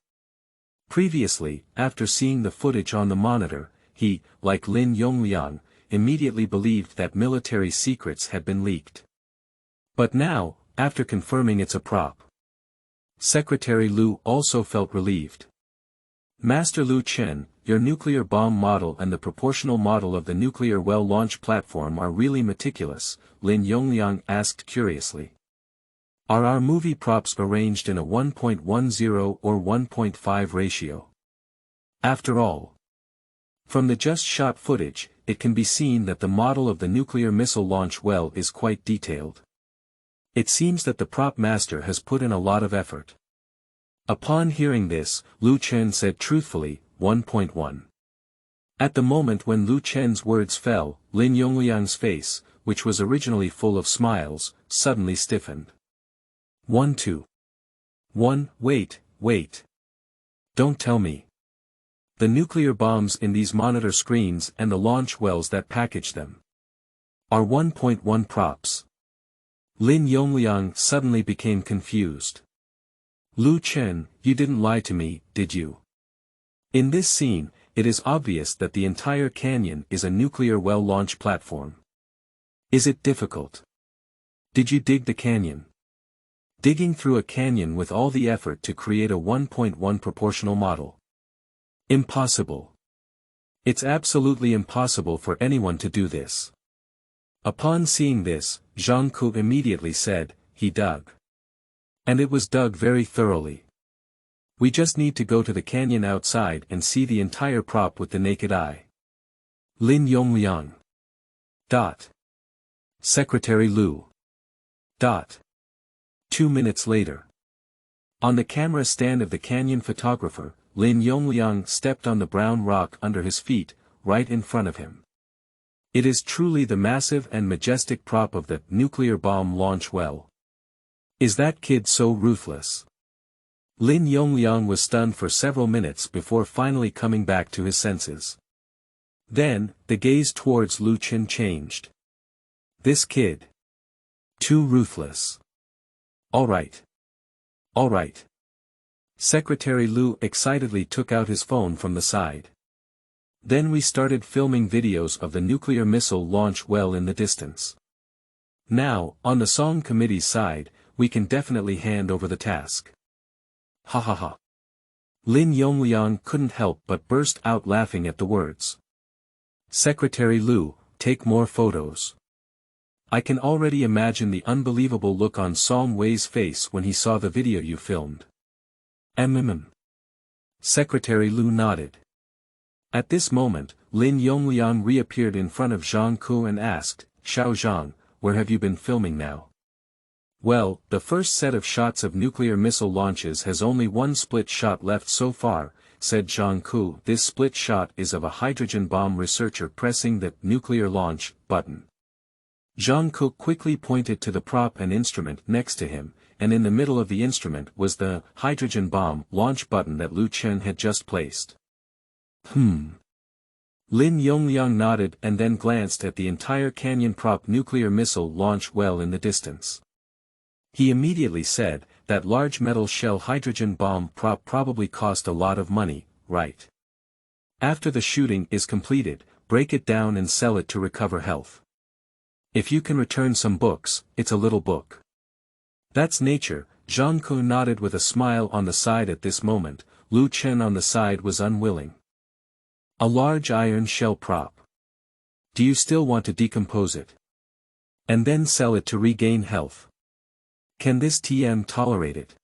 A: previously, after seeing the footage on the monitor, he, like Lin Yongliang, immediately believed that military secrets had been leaked. But now, after confirming it's a prop, Secretary Lu also felt relieved. Master Lu Chen, your nuclear bomb model and the proportional model of the nuclear well launch platform are really meticulous, Lin Yongliang asked curiously. Are our movie props arranged in a 1.10 or 1.5 ratio? After all, from the just shot footage, it can be seen that the model of the nuclear missile launch well is quite detailed. It seems that the prop master has put in a lot of effort. Upon hearing this, Lu Chen said truthfully, 1.1. At the moment when Lu Chen's words fell, Lin Yongliang's face, which was originally full of smiles, suddenly stiffened. 1.2. Wait. Don't tell me. The nuclear bombs in these monitor screens and the launch wells that package them are 1.1 props. Lin Yongliang suddenly became confused. Lu Chen, you didn't lie to me, did you? In this scene, it is obvious that the entire canyon is a nuclear well launch platform. Is it difficult? Did you dig the canyon? Digging through a canyon with all the effort to create a 1.1 proportional model. Impossible. It's absolutely impossible for anyone to do this. Upon seeing this, Zhang Ku immediately said, he dug. And it was dug very thoroughly. We just need to go to the canyon outside and see the entire prop with the naked eye. Lin Yongliang. Secretary Lu. 2 minutes later. On the camera stand of the canyon photographer, Lin Yongliang stepped on the brown rock under his feet, right in front of him. It is truly the massive and majestic prop of the nuclear bomb launch well. Is that kid so ruthless? Lin Yongliang was stunned for several minutes before finally coming back to his senses. Then, the gaze towards Lu Chen changed. This kid. Too ruthless. Alright. Alright. Secretary Lu excitedly took out his phone from the side. Then we started filming videos of the nuclear missile launch well in the distance. Now, on the song committee's side, we can definitely hand over the task. Ha ha ha. Lin Yongliang couldn't help but burst out laughing at the words. Secretary Lu, take more photos. I can already imagine the unbelievable look on Song Wei's face when he saw the video you filmed. Secretary Lu nodded. At this moment, Lin Yongliang reappeared in front of Zhang Ku and asked, Xiao Zhang, where have you been filming now? Well, the first set of shots of nuclear missile launches has only one split shot left so far, said Zhang Ku. This split shot is of a hydrogen bomb researcher pressing the nuclear launch button. Zhang Ku quickly pointed to the prop and instrument next to him, and in the middle of the instrument was the hydrogen bomb launch button that Lu Chen had just placed. Lin Yongliang nodded and then glanced at the entire canyon prop nuclear missile launch well in the distance. He immediately said, that large metal shell hydrogen bomb prop probably cost a lot of money, right? After the shooting is completed, break it down and sell it to recover health. If you can return some books, it's a little book. That's nature. Zhang Ku nodded with a smile on the side at this moment. Lu Chen on the side was unwilling. A large iron shell prop. Do you still want to decompose it? And then sell it to regain health? Can this TM tolerate it?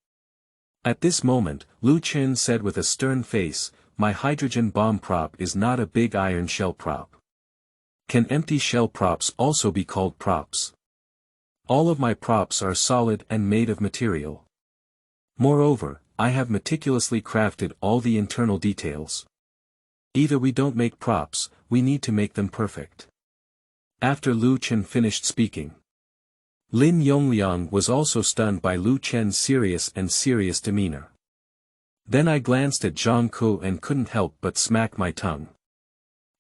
A: At this moment, Lu Chen said with a stern face, my hydrogen bomb prop is not a big iron shell prop. Can empty shell props also be called props? All of my props are solid and made of material. Moreover, I have meticulously crafted all the internal details. Either we don't make props, we need to make them perfect. After Lu Chen finished speaking, Lin Yongliang was also stunned by Lu Chen's serious demeanor. Then I glanced at Zhang Ku and couldn't help but smack my tongue.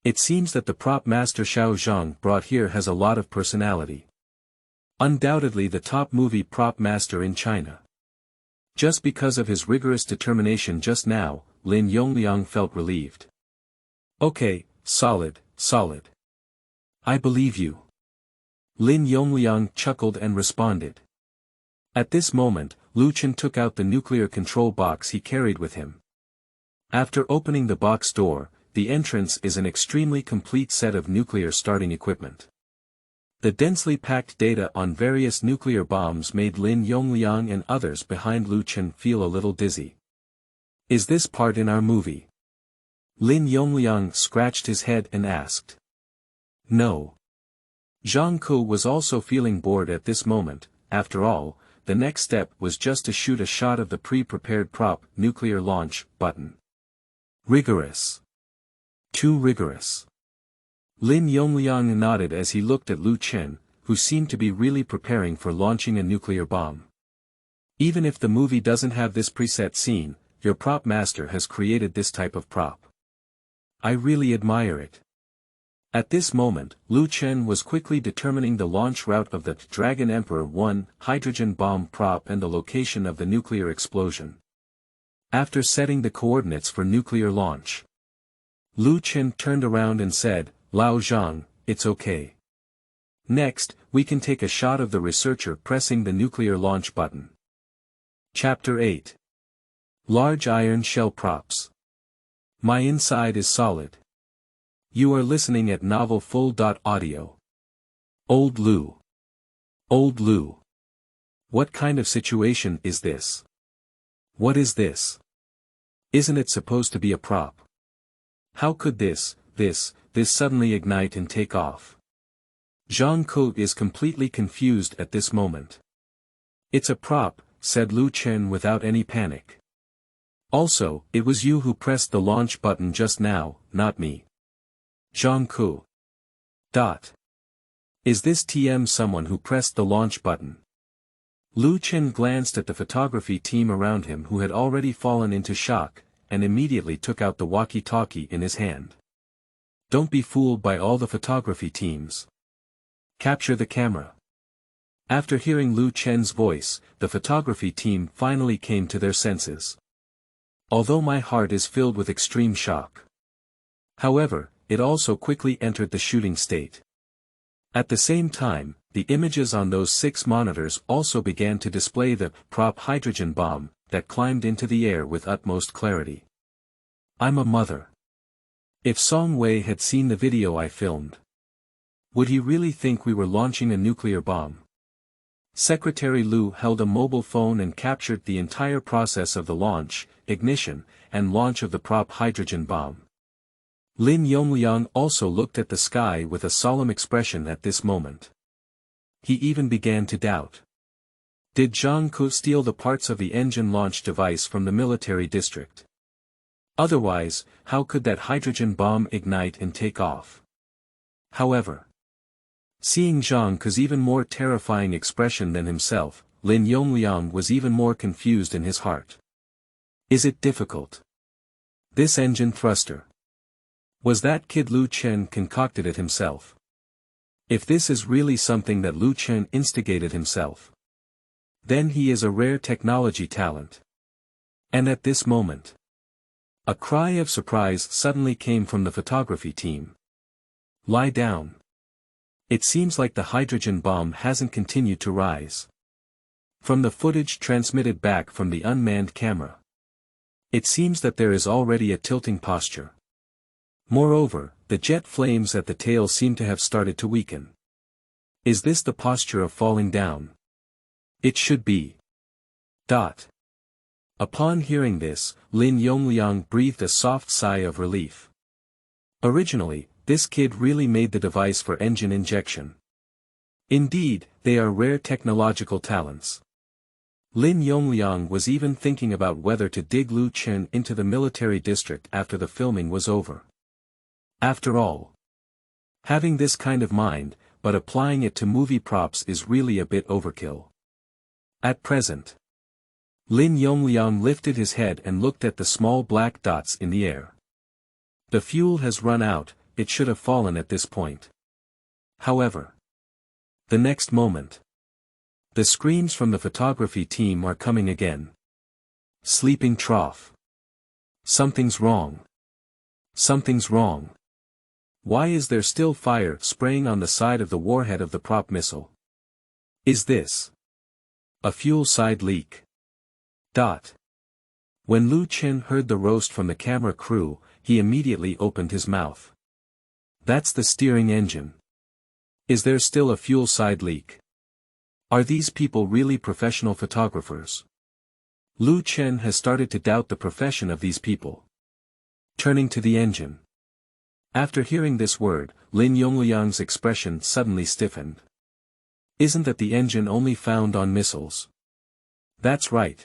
A: It seems that the prop master Xiao Zhang brought here has a lot of personality. Undoubtedly the top movie prop master in China. Just because of his rigorous determination just now, Lin Yongliang felt relieved. Okay, solid. I believe you. Lin Yongliang chuckled and responded. At this moment, Lu Chen took out the nuclear control box he carried with him. After opening the box door, the entrance is an extremely complete set of nuclear starting equipment. The densely packed data on various nuclear bombs made Lin Yongliang and others behind Lu Chen feel a little dizzy. Is this part in our movie? Lin Yongliang scratched his head and asked. No. Zhang Ku was also feeling bored at this moment. After all, the next step was just to shoot a shot of the pre-prepared prop nuclear launch button. Rigorous. Too rigorous. Lin Yongliang nodded as he looked at Lu Chen, who seemed to be really preparing for launching a nuclear bomb. Even if the movie doesn't have this preset scene, your prop master has created this type of prop. I really admire it. At this moment, Lu Chen was quickly determining the launch route of the Dragon Emperor I hydrogen bomb prop and the location of the nuclear explosion. After setting the coordinates for nuclear launch, Lu Chen turned around and said, Lao Zhang, it's okay. Next, we can take a shot of the researcher pressing the nuclear launch button. Chapter 8. Large iron shell props. My inside is solid. You are listening at Novel Full.audio. Old Lu. Old Lu. What kind of situation is this? What is this? Isn't it supposed to be a prop? How could this suddenly ignite and take off? Zhang Ku is completely confused at this moment. It's a prop, said Lu Chen without any panic. Also, it was you who pressed the launch button just now, not me. Zhang Ku. Is this TM someone who pressed the launch button? Lu Chen glanced at the photography team around him who had already fallen into shock, and immediately took out the walkie-talkie in his hand. Don't be fooled by all the photography teams. Capture the camera. After hearing Lu Chen's voice, the photography team finally came to their senses. Although my heart is filled with extreme shock. However, it also quickly entered the shooting state. At the same time, the images on those 6 monitors also began to display the prop hydrogen bomb that climbed into the air with utmost clarity. I'm a mother. If Song Wei had seen the video I filmed, would he really think we were launching a nuclear bomb? Secretary Lu held a mobile phone and captured the entire process of the launch, ignition, and launch of the prop hydrogen bomb. Lin Yongliang also looked at the sky with a solemn expression at this moment. He even began to doubt. Did Zhang Ke steal the parts of the engine launch device from the military district? Otherwise, how could that hydrogen bomb ignite and take off? However, seeing Zhang Ke's even more terrifying expression than himself, Lin Yongliang was even more confused in his heart. Is it difficult? This engine thruster. Was that kid Lu Chen concocted it himself? If this is really something that Lu Chen instigated himself, then he is a rare technology talent. And at this moment, a cry of surprise suddenly came from the photography team. Lie down. It seems like the hydrogen bomb hasn't continued to rise. From the footage transmitted back from the unmanned camera, it seems that there is already a tilting posture. Moreover, the jet flames at the tail seem to have started to weaken. Is this the posture of falling down? It should be. Upon hearing this, Lin Yongliang breathed a soft sigh of relief. Originally, this kid really made the device for engine injection. Indeed, they are rare technological talents. Lin Yongliang was even thinking about whether to dig Lu Chen into the military district after the filming was over. After all, having this kind of mind, but applying it to movie props is really a bit overkill. At present, Lin Yongliang lifted his head and looked at the small black dots in the air. The fuel has run out, it should have fallen at this point. However, the next moment, the screams from the photography team are coming again. Sleeping trough. Something's wrong. Something's wrong. Why is there still fire spraying on the side of the warhead of the prop missile? Is this a fuel side leak? When Lu Chen heard the roast from the camera crew, he immediately opened his mouth. That's the steering engine. Is there still a fuel side leak? Are these people really professional photographers? Lu Chen has started to doubt the profession of these people. Turning to the engine. After hearing this word, Lin Yongliang's expression suddenly stiffened. Isn't that the engine only found on missiles? That's right.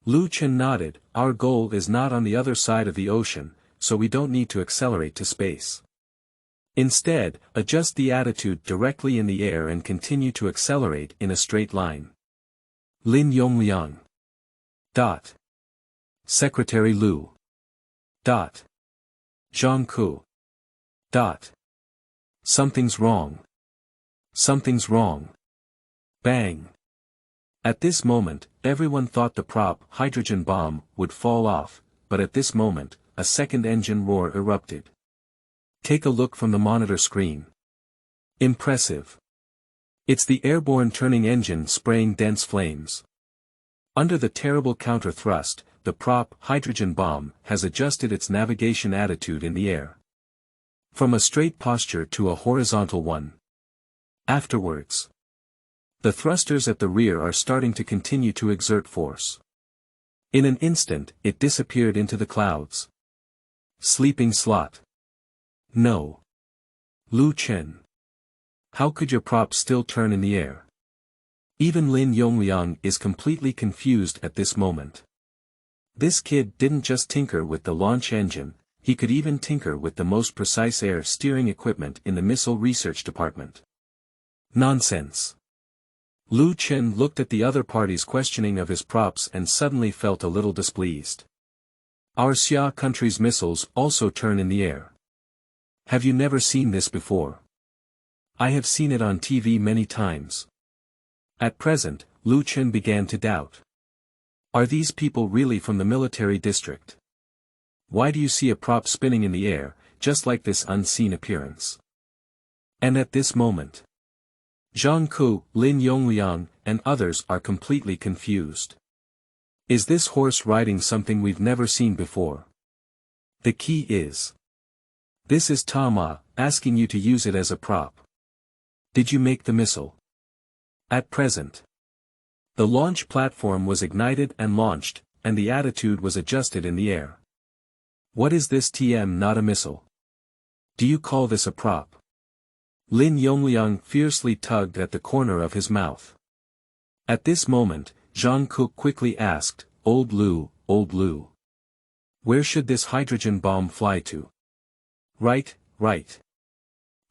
A: Lu Chen nodded, our goal is not on the other side of the ocean, so we don't need to accelerate to space. Instead, adjust the attitude directly in the air and continue to accelerate in a straight line. Lin Yongliang. Secretary Lu. Zhang Ke. Something's wrong. Something's wrong. Bang. At this moment, everyone thought the prop hydrogen bomb would fall off, but at this moment, a second engine roar erupted. Take a look from the monitor screen. Impressive. It's the airborne turning engine spraying dense flames. Under the terrible counter-thrust, the prop hydrogen bomb has adjusted its navigation attitude in the air. From a straight posture to a horizontal one. Afterwards, the thrusters at the rear are starting to continue to exert force. In an instant, it disappeared into the clouds. Sleeping slot. No. Lu Chen. How could your prop still turn in the air? Even Lin Yongliang is completely confused at this moment. This kid didn't just tinker with the launch engine, he could even tinker with the most precise air steering equipment in the missile research department. Nonsense. Lu Chen looked at the other party's questioning of his props and suddenly felt a little displeased. Our Xia country's missiles also turn in the air. Have you never seen this before? I have seen it on TV many times. At present, Lu Chen began to doubt. Are these people really from the military district? Why do you see a prop spinning in the air, just like this unseen appearance? And at this moment, Zhang Ku, Lin Yongliang, and others are completely confused. Is this horse riding something we've never seen before? The key is. This is Tama, asking you to use it as a prop. Did you make the missile? At present, the launch platform was ignited and launched, and the attitude was adjusted in the air. What is this TM not a missile? Do you call this a prop? Lin Yongliang fiercely tugged at the corner of his mouth. At this moment, Zhang Ku quickly asked, Old Lu, where should this hydrogen bomb fly to? Right.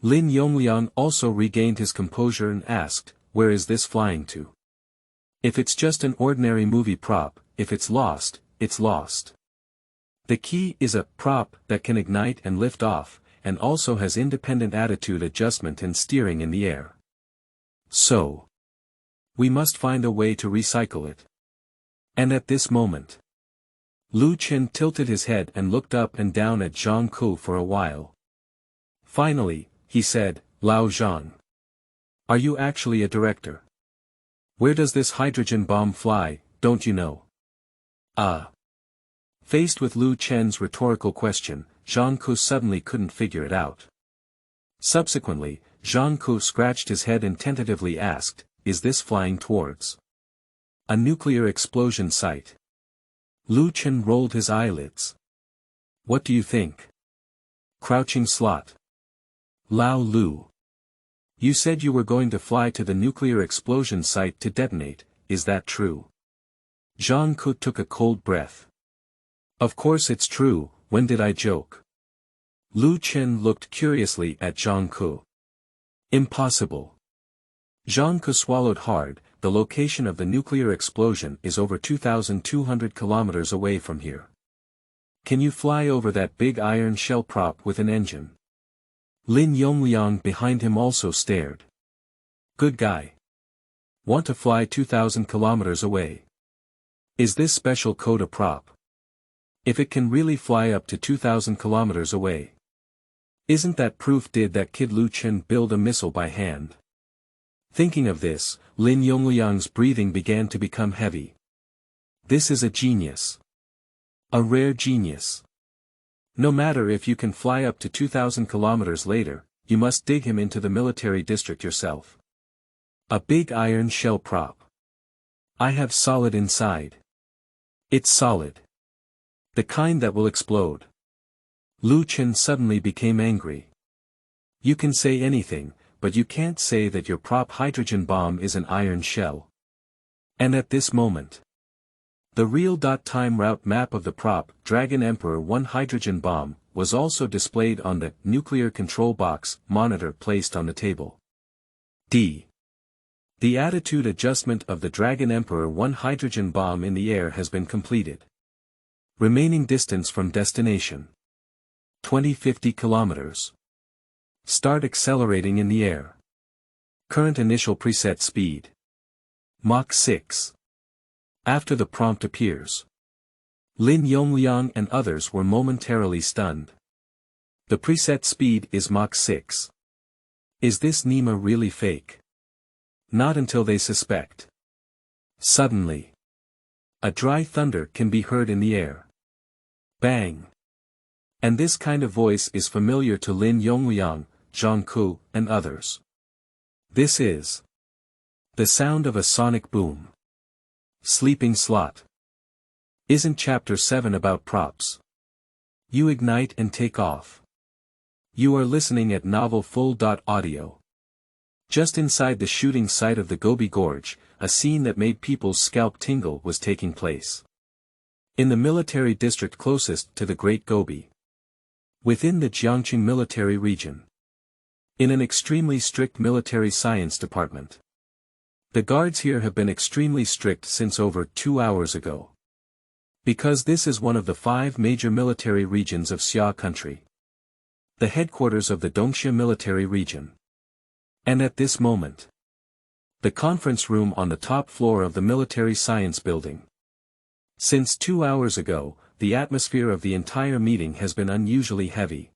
A: Lin Yongliang also regained his composure and asked, where is this flying to? If it's just an ordinary movie prop, if it's lost, it's lost. The key is a prop that can ignite and lift off, and also has independent attitude adjustment and steering in the air. So, we must find a way to recycle it. And at this moment, Lu Chen tilted his head and looked up and down at Zhang Ku for a while. Finally, he said, Lao Zhang. Are you actually a director? Where does this hydrogen bomb fly, don't you know? Faced with Lu Chen's rhetorical question, Zhang Ku suddenly couldn't figure it out. Subsequently, Zhang Ku scratched his head and tentatively asked, is this flying towards a nuclear explosion site? Lu Chen rolled his eyelids. What do you think? Crouching slot. Lao Lu. You said you were going to fly to the nuclear explosion site to detonate, is that true? Zhang Ku took a cold breath. Of course it's true, when did I joke? Lu Chen looked curiously at Zhang Ku. Impossible. Zhang Ku swallowed hard, the location of the nuclear explosion is over 2,200 kilometers away from here. Can you fly over that big iron shell prop with an engine? Lin Yongliang behind him also stared. Good guy. Want to fly 2,000 kilometers away? Is this special code a prop? If it can really fly up to 2,000 kilometers away. Isn't that proof did that kid Lu Chen build a missile by hand? Thinking of this, Lin Yongliang's breathing began to become heavy. This is a genius. A rare genius. No matter if you can fly up to 2,000 kilometers later, you must dig him into the military district yourself. A big iron shell prop. I have solid inside. It's solid. The kind that will explode. Lu Chen suddenly became angry. You can say anything, but you can't say that your prop hydrogen bomb is an iron shell. And at this moment, the real-time route map of the prop Dragon Emperor 1 hydrogen bomb was also displayed on the nuclear control box monitor placed on the table. D. The attitude adjustment of the Dragon Emperor 1 hydrogen bomb in the air has been completed. Remaining distance from destination. 2050 kilometers. Start accelerating in the air. Current initial preset speed. Mach 6. After the prompt appears. Lin Yongliang and others were momentarily stunned. The preset speed is Mach 6. Is this NEMA really fake? Not until they suspect. Suddenly, a dry thunder can be heard in the air. Bang. And this kind of voice is familiar to Lin Yongliang, Zhang Ku, and others. This is the sound of a sonic boom. Sleeping slot. Isn't chapter 7 about props? You ignite and take off. You are listening at novel full.audio. Just inside the shooting site of the Gobi Gorge, a scene that made people's scalp tingle was taking place. In the military district closest to the Great Gobi. Within the Jiangqing military region. In an extremely strict military science department. The guards here have been extremely strict since over 2 hours ago. Because this is one of the 5 major military regions of Xia country. The headquarters of the Dongxia military region. And at this moment, The conference room on the top floor of the military science building. Since 2 hours ago, the atmosphere of the entire meeting has been unusually heavy.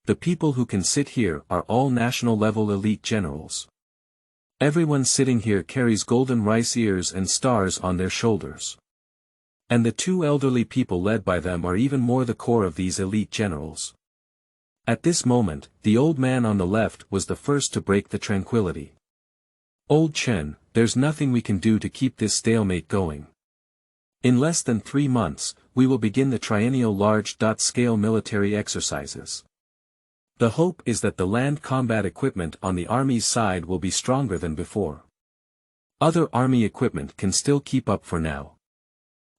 A: The people who can sit here are all national-level elite generals. Everyone sitting here carries golden rice ears and stars on their shoulders. And the 2 elderly people led by them are even more the core of these elite generals. At this moment, the old man on the left was the first to break the tranquility. "Old Chen, there's nothing we can do to keep this stalemate going. In less than 3 months, we will begin the triennial large-scale military exercises. The hope is that the land combat equipment on the army's side will be stronger than before. Other army equipment can still keep up for now.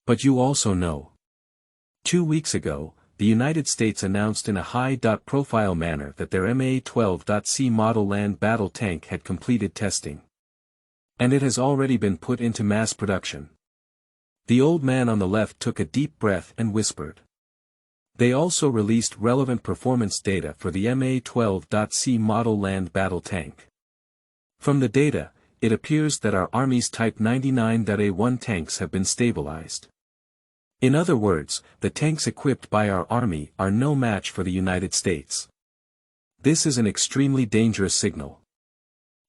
A: But you also know. 2 weeks ago, the United States announced in a high-profile manner that their MA-12C model land battle tank had completed testing. And it has already been put into mass production." The old man on the left took a deep breath and whispered. "They also released relevant performance data for the MA-12C model land battle tank. From the data, it appears that our Army's Type 99.A1 tanks have been stabilized. In other words, the tanks equipped by our Army are no match for the United States. This is an extremely dangerous signal."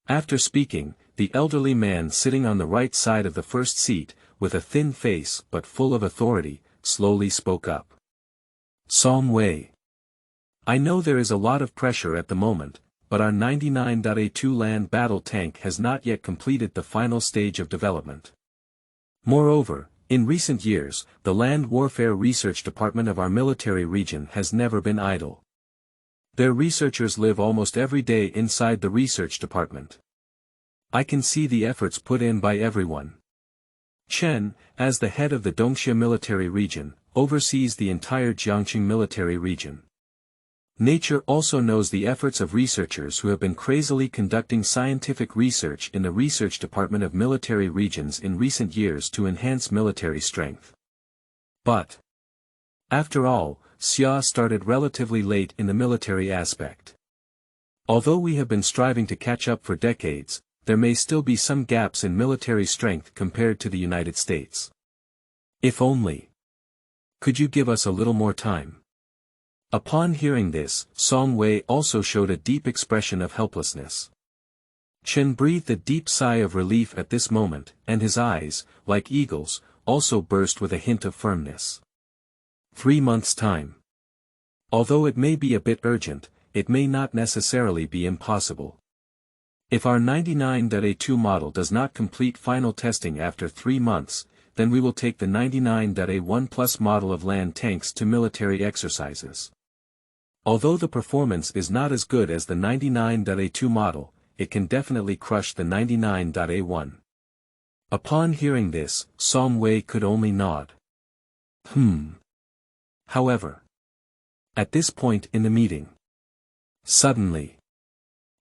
A: After speaking, the elderly man sitting on the right side of the first seat, with a thin face but full of authority, slowly spoke up. "Song Wei. I know there is a lot of pressure at the moment, but our 99.A2 land battle tank has not yet completed the final stage of development. Moreover, in recent years, the Land Warfare Research Department of our military region has never been idle. Their researchers live almost every day inside the research department. I can see the efforts put in by everyone. Chen, as the head of the Dongxia military region, oversees the entire Jiangqing military region. Nature also knows the efforts of researchers who have been crazily conducting scientific research in the research department of military regions in recent years to enhance military strength. But, after all, Xia started relatively late in the military aspect. Although we have been striving to catch up for decades, there may still be some gaps in military strength compared to the United States. If only. Could you give us a little more time?" Upon hearing this, Song Wei also showed a deep expression of helplessness. Chen breathed a deep sigh of relief at this moment, and his eyes, like eagles, also burst with a hint of firmness. 3 months' time. Although it may be a bit urgent, it may not necessarily be impossible. If our 99.A2 model does not complete final testing after 3 months, then we will take the 99.A1 plus model of land tanks to military exercises. Although the performance is not as good as the 99.A2 model, it can definitely crush the 99.A1. Upon hearing this, Song Wei could only nod. However, at this point in the meeting, suddenly,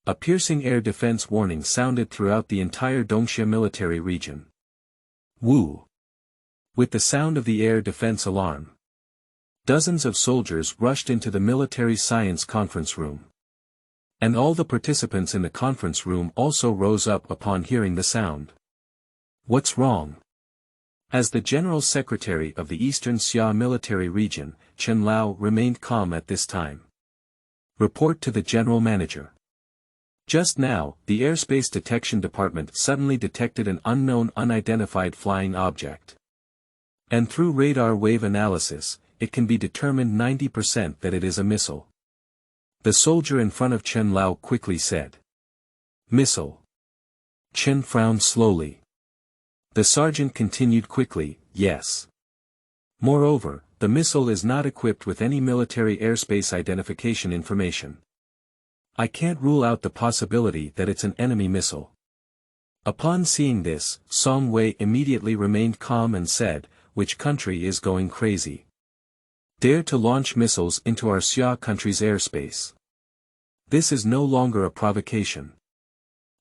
A: a piercing air defense warning sounded throughout the entire Dongxia military region. Woo! With the sound of the air defense alarm, dozens of soldiers rushed into the military science conference room. And all the participants in the conference room also rose up upon hearing the sound. What's wrong? As the General Secretary of the Eastern Xia military region, Chen Lao remained calm at this time. Report to the General Manager. Just now, the Airspace Detection Department suddenly detected an unknown unidentified flying object. And through radar wave analysis, it can be determined 90% that it is a missile. The soldier in front of Chen Lao quickly said. Missile. Chen frowned slowly. The sergeant continued quickly, yes. Moreover, the missile is not equipped with any military airspace identification information. I can't rule out the possibility that it's an enemy missile. Upon seeing this, Song Wei immediately remained calm and said, which country is going crazy? Dare to launch missiles into our Xia country's airspace. This is no longer a provocation.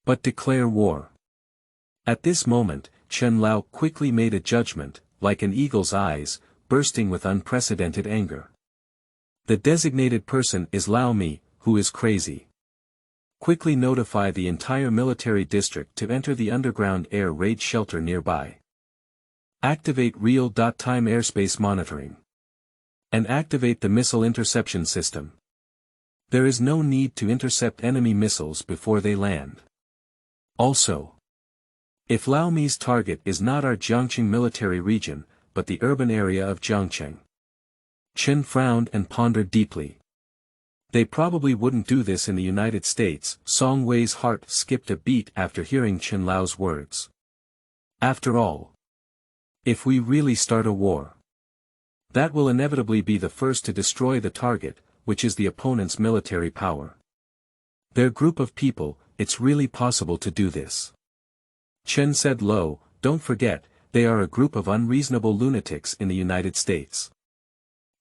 A: But declare war. At this moment, Chen Lao quickly made a judgment, like an eagle's eyes, bursting with unprecedented anger. The designated person is Lao Mi, who is crazy. Quickly notify the entire military district to enter the underground air raid shelter nearby. Activate real-time airspace monitoring. And activate the missile interception system. There is no need to intercept enemy missiles before they land. Also, if Lao Lu's target is not our Jiangqing military region, but the urban area of Jiangqing. Chen frowned and pondered deeply. They probably wouldn't do this in the United States. Song Wei's heart skipped a beat after hearing Chen Lao's words. After all, if we really start a war, that will inevitably be the first to destroy the target, which is the opponent's military power. Their group of people, it's really possible to do this. Chen said low, don't forget, they are a group of unreasonable lunatics in the United States.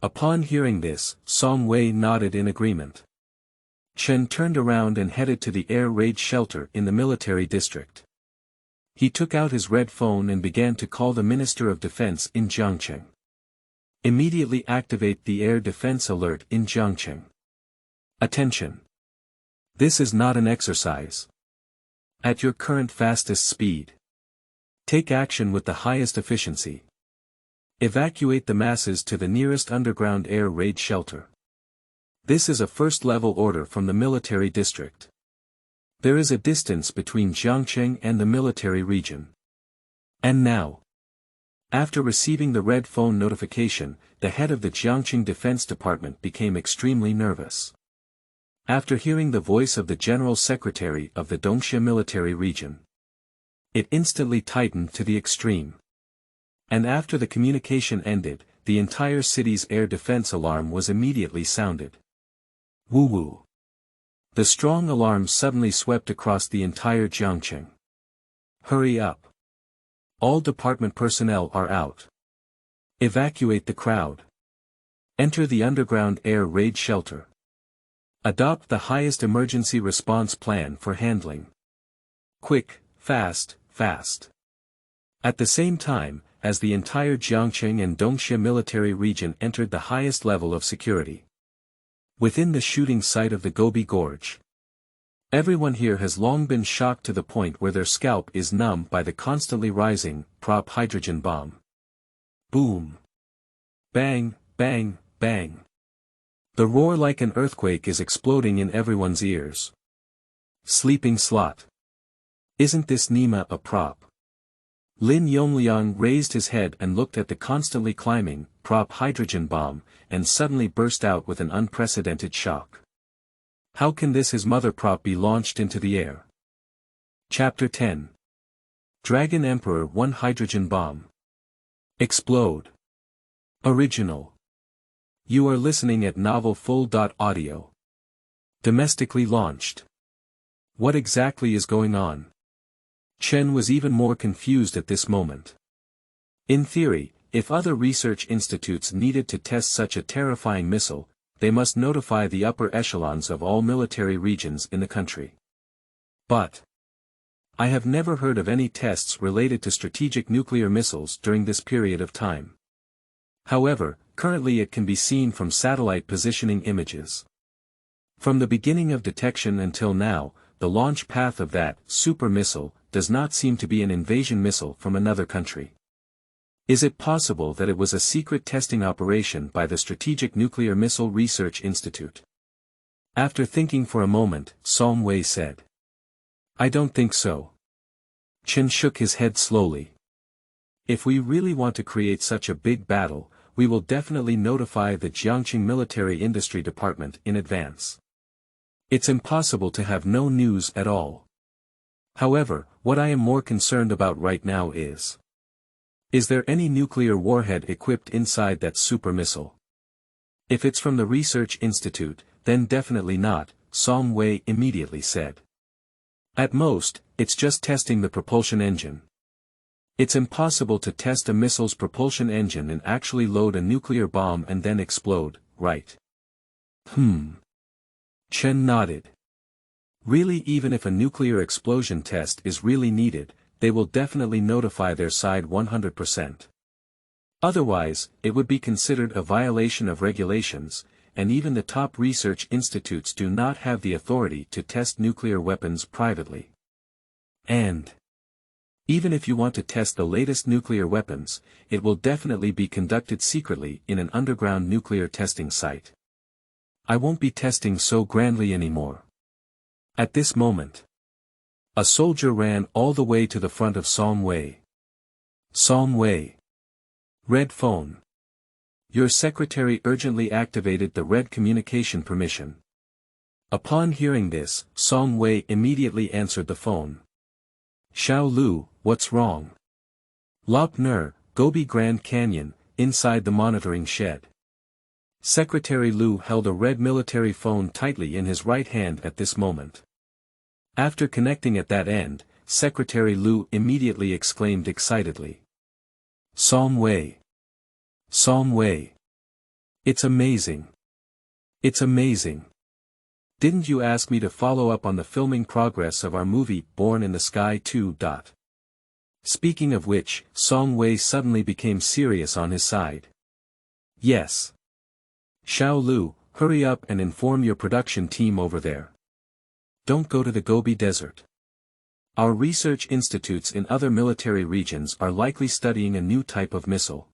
A: Upon hearing this, Song Wei nodded in agreement. Chen turned around and headed to the air raid shelter in the military district. He took out his red phone and began to call the Minister of Defense in Jiangqing. Immediately activate the air defense alert in Jiangqing. Attention! This is not an exercise. At your current fastest speed, take action with the highest efficiency. Evacuate the masses to the nearest underground air raid shelter. This is a first-level order from the military district. There is a distance between Jiangqing and the military region. And now, after receiving the red phone notification, the head of the Jiangqing Defense Department became extremely nervous. After hearing the voice of the General Secretary of the Dongxia military region, it instantly tightened to the extreme. And after the communication ended, the entire city's air defense alarm was immediately sounded. Woo-woo. The strong alarm suddenly swept across the entire Jiangqing. Hurry up. All department personnel are out. Evacuate the crowd. Enter the underground air raid shelter. Adopt the highest emergency response plan for handling. Quick, fast, fast. At the same time, as the entire Jiangqing and Dongxia military region entered the highest level of security. Within the shooting site of the Gobi Gorge. Everyone here has long been shocked to the point where their scalp is numb by the constantly rising, prop hydrogen bomb. Boom. Bang, bang, bang. The roar like an earthquake is exploding in everyone's ears. Sleeping slot. Isn't this Nima a prop? Lin Yongliang raised his head and looked at the constantly climbing, prop hydrogen bomb, and suddenly burst out with an unprecedented shock. How can this his mother prop be launched into the air? Chapter 10. Dragon Emperor 1 Hydrogen Bomb. Explode. Original. You are listening at novelfull.audio. Domestically launched. What exactly is going on? Chen was even more confused at this moment. In theory, if other research institutes needed to test such a terrifying missile, they must notify the upper echelons of all military regions in the country. But I have never heard of any tests related to strategic nuclear missiles during this period of time. However, currently it can be seen from satellite positioning images. From the beginning of detection until now, the launch path of that super missile does not seem to be an invasion missile from another country. Is it possible that it was a secret testing operation by the Strategic Nuclear Missile Research Institute? After thinking for a moment, Song Wei said. I don't think so. Chen shook his head slowly. If we really want to create such a big battle, we will definitely notify the Jiangqing Military Industry Department in advance. It's impossible to have no news at all. However, what I am more concerned about right now is there any nuclear warhead equipped inside that super missile? If it's from the research institute, then definitely not, Song Wei immediately said. At most, it's just testing the propulsion engine. It's impossible to test a missile's propulsion engine and actually load a nuclear bomb and then explode, right? Chen nodded. Really, even if a nuclear explosion test is really needed, they will definitely notify their side 100%. Otherwise, it would be considered a violation of regulations, and even the top research institutes do not have the authority to test nuclear weapons privately. And even if you want to test the latest nuclear weapons, it will definitely be conducted secretly in an underground nuclear testing site. I won't be testing so grandly anymore. At this moment, a soldier ran all the way to the front of Song Wei. Song Wei. Red phone. Your secretary urgently activated the red communication permission. Upon hearing this, Song Wei immediately answered the phone. Lao Lu, what's wrong? Lop Nur, Gobi Grand Canyon, inside the monitoring shed. Secretary Lu held a red military phone tightly in his right hand at this moment. After connecting at that end, Secretary Lu immediately exclaimed excitedly. Song Wei. Song Wei. It's amazing. It's amazing. Didn't you ask me to follow up on the filming progress of our movie, Born in the Sky 2? Speaking of which, Song Wei suddenly became serious on his side. Yes. Lao Lu, hurry up and inform your production team over there. Don't go to the Gobi Desert. Our research institutes in other military regions are likely studying a new type of missile.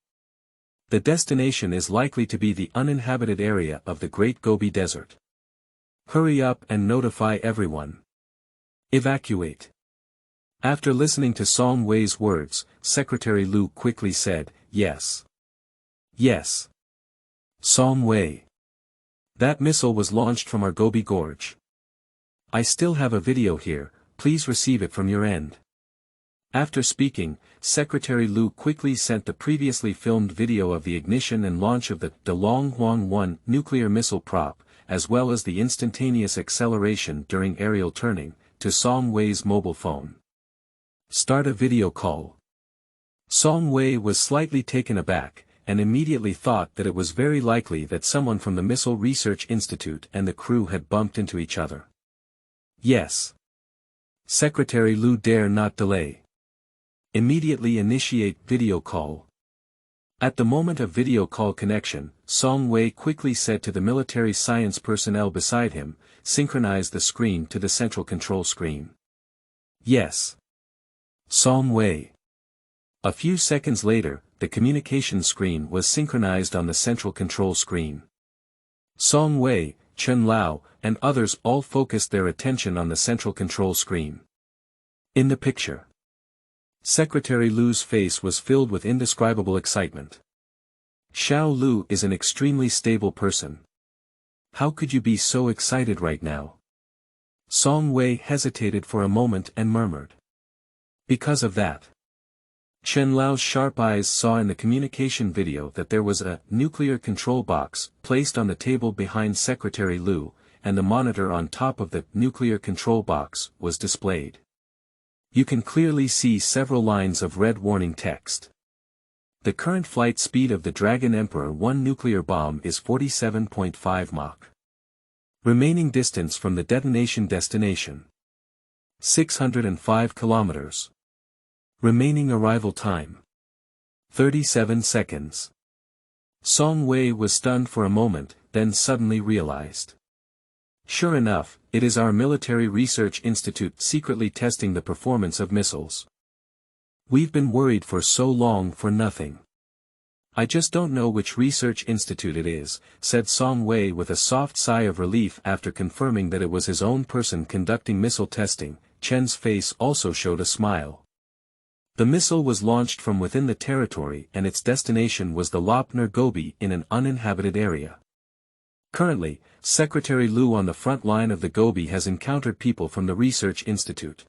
A: The destination is likely to be the uninhabited area of the Great Gobi Desert. Hurry up and notify everyone. Evacuate. After listening to Song Wei's words, Secretary Lu quickly said, yes. Yes. Song Wei. That missile was launched from our Gobi Gorge. I still have a video here, please receive it from your end. After speaking, Secretary Lu quickly sent the previously filmed video of the ignition and launch of the Long-Huang-1 nuclear missile prop, as well as the instantaneous acceleration during aerial turning, to Song Wei's mobile phone. Start a video call. Song Wei was slightly taken aback, and immediately thought that it was very likely that someone from the Missile Research Institute and the crew had bumped into each other. Yes. Secretary Lu dare not delay. Immediately initiate video call. At the moment of video call connection, Song Wei quickly said to the military science personnel beside him, synchronize the screen to the central control screen. Yes. Song Wei. A few seconds later, the communication screen was synchronized on the central control screen. Song Wei, Chen Lao, and others all focused their attention on the central control screen. In the picture, Secretary Lu's face was filled with indescribable excitement. Lao Lu is an extremely stable person. How could you be so excited right now? Song Wei hesitated for a moment and murmured. Because of that. Chen Lao's sharp eyes saw in the communication video that there was a nuclear control box placed on the table behind Secretary Lu, and the monitor on top of the nuclear control box was displayed. You can clearly see several lines of red warning text. The current flight speed of the Dragon Emperor 1 nuclear bomb is 47.5 Mach. Remaining distance from the detonation destination: 605 kilometers. Remaining arrival time: 37 seconds. Song Wei was stunned for a moment, then suddenly realized. Sure enough, it is our military research institute secretly testing the performance of missiles. We've been worried for so long for nothing. I just don't know which research institute it is, said Song Wei with a soft sigh of relief after confirming that it was his own person conducting missile testing. Chen's face also showed a smile. The missile was launched from within the territory and its destination was the Lop Nur.When in an uninhabited area. Currently, Secretary Lu on the front line of the Gobi has encountered people from the research institute.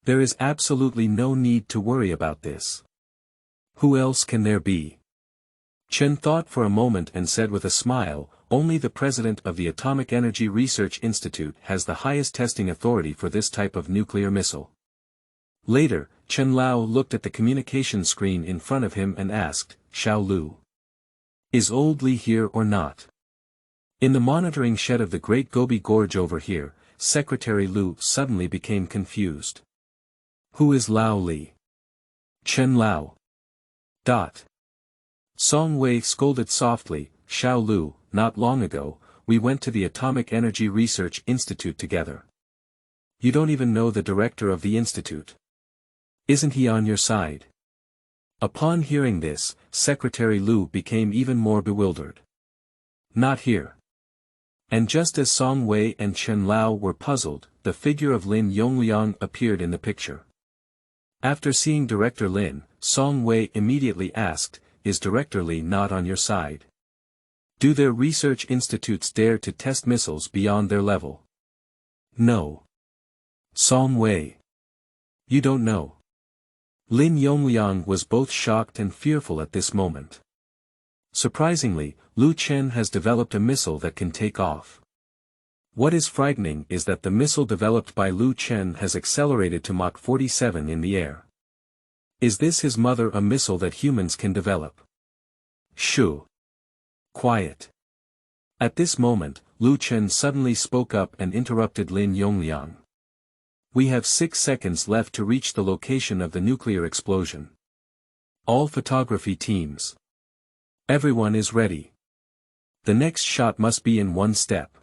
A: There is absolutely no need to worry about this. Who else can there be? Chen thought for a moment and said with a smile, only the president of the Atomic Energy Research Institute has the highest testing authority for this type of nuclear missile. Later, Chen Lao looked at the communication screen in front of him and asked, Lao Lu. Is old Li here or not? In the monitoring shed of the Great Gobi Gorge over here, Secretary Lu suddenly became confused. Who is Lao Li? Chen Lao. Song Wei scolded softly, Lao Lu, not long ago, we went to the Atomic Energy Research Institute together. You don't even know the director of the institute. Isn't he on your side? Upon hearing this, Secretary Lu became even more bewildered. Not here. And just as Song Wei and Chen Lao were puzzled, the figure of Lin Yongliang appeared in the picture. After seeing Director Lin, Song Wei immediately asked, "Is Director Li not on your side? Do their research institutes dare to test missiles beyond their level?" "No. Song Wei. You don't know." Lin Yongliang was both shocked and fearful at this moment. Surprisingly, Lu Chen has developed a missile that can take off. What is frightening is that the missile developed by Lu Chen has accelerated to Mach 47 in the air. Is this his mother, a missile that humans can develop? Shoo. Quiet. At this moment, Lu Chen suddenly spoke up and interrupted Lin Yongliang. We have 6 seconds left to reach the location of the nuclear explosion. All photography teams. Everyone is ready. The next shot must be in 1 step.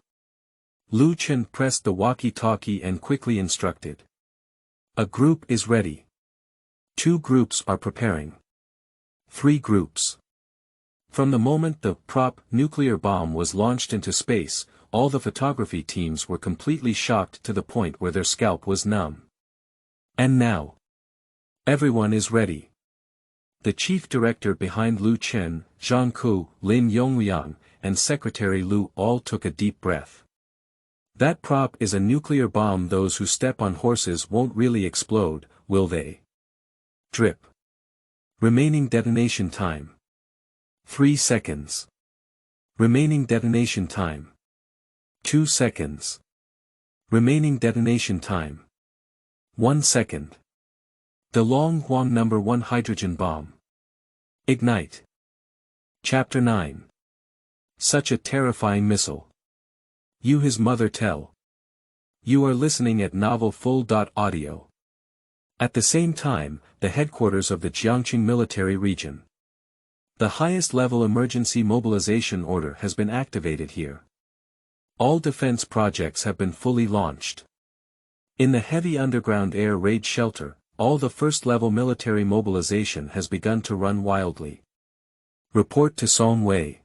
A: Lu Chen pressed the walkie-talkie and quickly instructed. A group is ready. 2 groups are preparing. 3 groups. From the moment the prop nuclear bomb was launched into space, all the photography teams were completely shocked to the point where their scalp was numb. And now. Everyone is ready. The chief director behind Lu Chen, Zhang Ku, Lin Yongliang, and Secretary Lu all took a deep breath. That prop is a nuclear bomb. Those who step on horses won't really explode, will they? Drip. Remaining detonation time. 3 seconds. Remaining detonation time. 2 seconds. Remaining detonation time. 1 second. The Long Huang No. 1 hydrogen bomb. Ignite. Chapter 9. Such a terrifying missile. You his mother tell. You are listening at novelfull.audio. At the same time, the headquarters of the Jiangqing military region. The highest level emergency mobilization order has been activated here. All defense projects have been fully launched. In the heavy underground air raid shelter, all the first-level military mobilization has begun to run wildly. Report to Song Wei.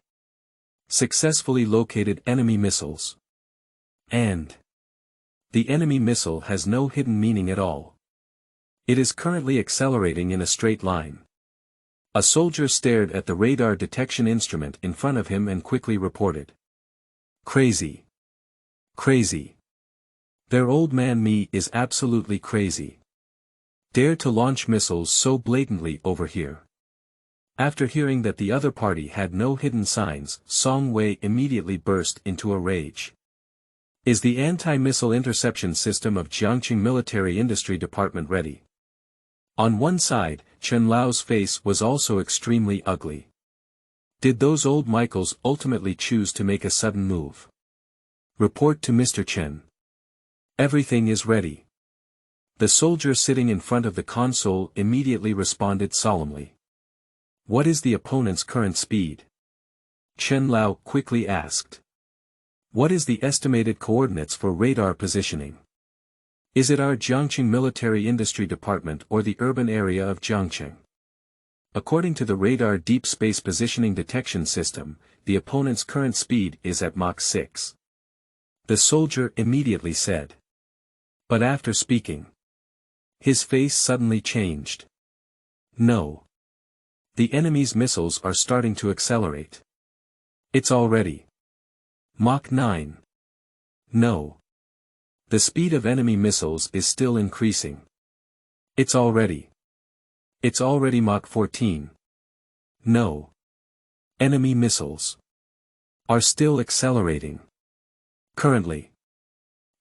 A: Successfully located enemy missiles. And the enemy missile has no hidden meaning at all. It is currently accelerating in a straight line. A soldier stared at the radar detection instrument in front of him and quickly reported. Crazy. Crazy. Their old man me is absolutely crazy. Dare to launch missiles so blatantly over here. After hearing that the other party had no hidden signs, Song Wei immediately burst into a rage. Is the anti-missile interception system of Jiangqing Military Industry Department ready? On one side, Chen Lao's face was also extremely ugly. Did those old Michaels ultimately choose to make a sudden move? Report to Mr. Chen. Everything is ready. The soldier sitting in front of the console immediately responded solemnly. What is the opponent's current speed? Chen Lao quickly asked. What is the estimated coordinates for radar positioning? Is it our Jiangqing Military Industry Department or the urban area of Jiangqing? According to the radar deep space positioning detection system, the opponent's current speed is at Mach 6. The soldier immediately said. But after speaking, his face suddenly changed. No. The enemy's missiles are starting to accelerate. It's already Mach 9. No. The speed of enemy missiles is still increasing. It's already Mach 14. No. Enemy missiles are still accelerating. Currently.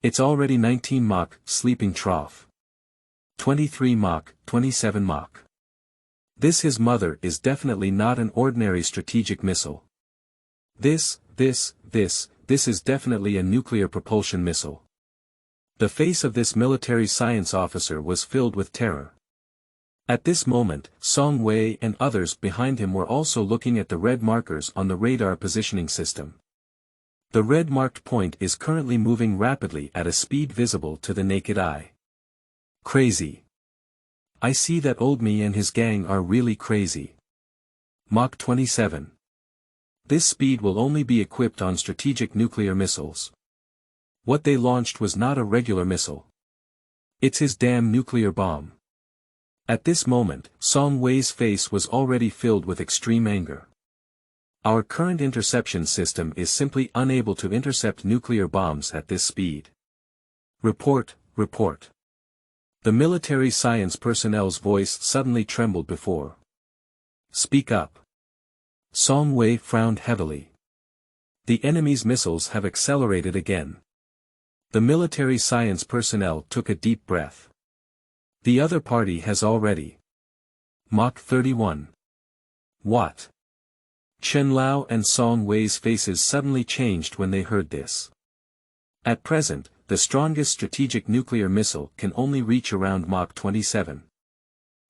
A: It's already 19 Mach, sleeping trough. 23 Mach, 27 Mach. This his mother is definitely not an ordinary strategic missile. This is definitely a nuclear propulsion missile. The face of this military science officer was filled with terror. At this moment, Song Wei and others behind him were also looking at the red markers on the radar positioning system. The red marked point is currently moving rapidly at a speed visible to the naked eye. Crazy. I see that old me and his gang are really crazy. Mach 27. This speed will only be equipped on strategic nuclear missiles. What they launched was not a regular missile. It's his damn nuclear bomb. At this moment, Song Wei's face was already filled with extreme anger. Our current interception system is simply unable to intercept nuclear bombs at this speed. Report, report. The military science personnel's voice suddenly trembled before. Speak up. Song Wei frowned heavily. The enemy's missiles have accelerated again. The military science personnel took a deep breath. The other party has already. Mach 31. What? Chen Lao and Song Wei's faces suddenly changed when they heard this. At present, the strongest strategic nuclear missile can only reach around Mach 27.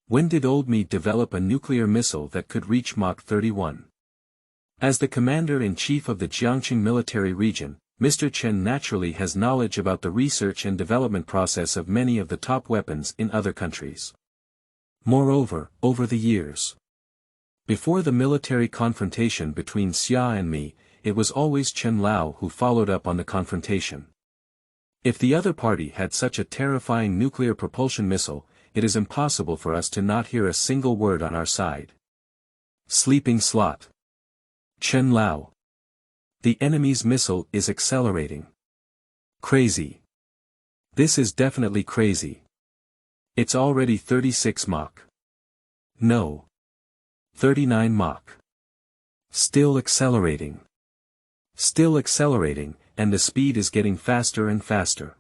A: When did old me develop a nuclear missile that could reach Mach 31? As the commander-in-chief of the Jiangqing military region, Mr. Chen naturally has knowledge about the research and development process of many of the top weapons in other countries. Moreover, over the years, before the military confrontation between Xia and me, it was always Chen Lao who followed up on the confrontation. If the other party had such a terrifying nuclear propulsion missile, it is impossible for us to not hear a single word on our side. Sleeping slot. Chen Lao. The enemy's missile is accelerating. Crazy. This is definitely crazy. It's already 36 Mach. No. 39 Mach. Still accelerating. Still accelerating, and the speed is getting faster and faster.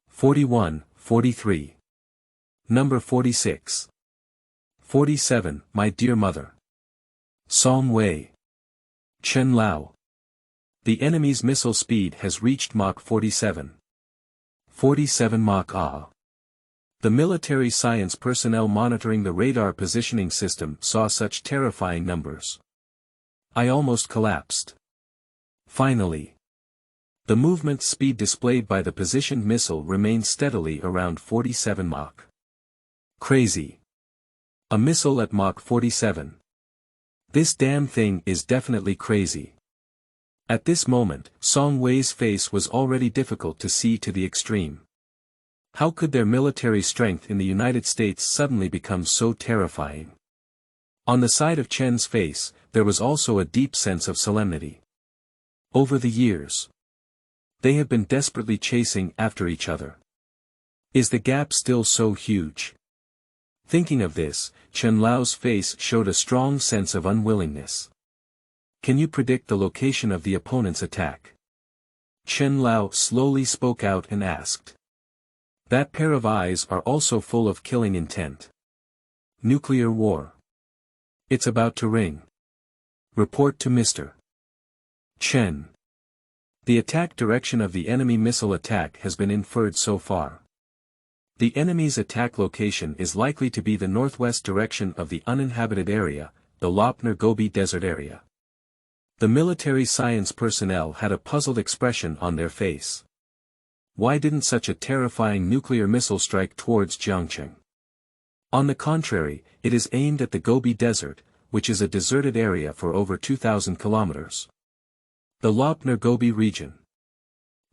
A: 41, 43. Number 46. 47, my dear mother. Song Wei. Chen Lao. The enemy's missile speed has reached Mach 47. 47 Mach ah. The military science personnel monitoring the radar positioning system saw such terrifying numbers. I almost collapsed. Finally. The movement speed displayed by the positioned missile remained steadily around 47 Mach. Crazy. A missile at Mach 47. This damn thing is definitely crazy. At this moment, Song Wei's face was already difficult to see to the extreme. How could their military strength in the United States suddenly become so terrifying? On the side of Chen's face, there was also a deep sense of solemnity. Over the years, they have been desperately chasing after each other. Is the gap still so huge? Thinking of this, Chen Lao's face showed a strong sense of unwillingness. Can you predict the location of the opponent's attack? Chen Lao slowly spoke out and asked. That pair of eyes are also full of killing intent. Nuclear war. It's about to ring. Report to Mr. Chen. The attack direction of the enemy missile attack has been inferred so far. The enemy's attack location is likely to be the northwest direction of the uninhabited area, the Lop Nur.Gobi Desert area. The military science personnel had a puzzled expression on their face. Why didn't such a terrifying nuclear missile strike towards Jiangqing? On the contrary, it is aimed at the Gobi Desert, which is a deserted area for over 2,000 kilometers. The Lop Nur.Gobi region.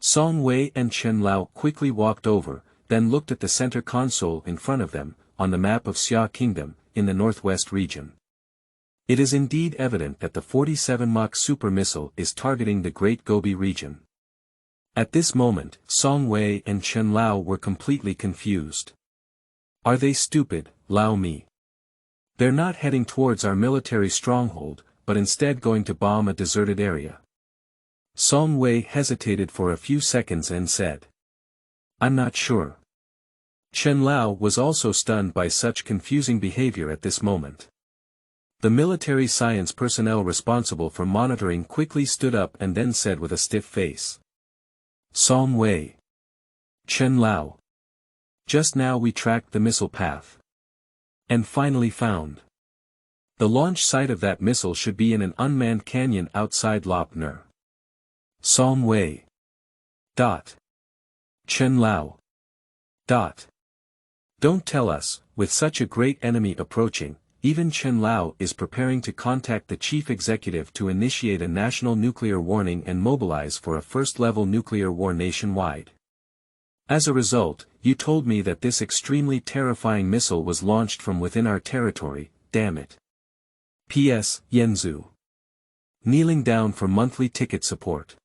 A: Song Wei and Chen Lao quickly walked over, then looked at the center console in front of them, on the map of Xia Kingdom, in the northwest region. It is indeed evident that the 47 Mach super missile is targeting the Great Gobi region. At this moment, Song Wei and Chen Lao were completely confused. Are they stupid, Lao Mi? They're not heading towards our military stronghold, but instead going to bomb a deserted area. Song Wei hesitated for a few seconds and said. I'm not sure. Chen Lao was also stunned by such confusing behavior at this moment. The military science personnel responsible for monitoring quickly stood up and then said with a stiff face. Song Wei. Chen Lao. Just now we tracked the missile path. And finally found. The launch site of that missile should be in an unmanned canyon outside Lop Nur.When. Chen Lao. Don't tell us, with such a great enemy approaching, even Chen Lao is preparing to contact the chief executive to initiate a national nuclear warning and mobilize for a first-level nuclear war nationwide. As a result, you told me that this extremely terrifying missile was launched from within our territory, damn it. P.S. Yenzu. Kneeling down for monthly ticket support.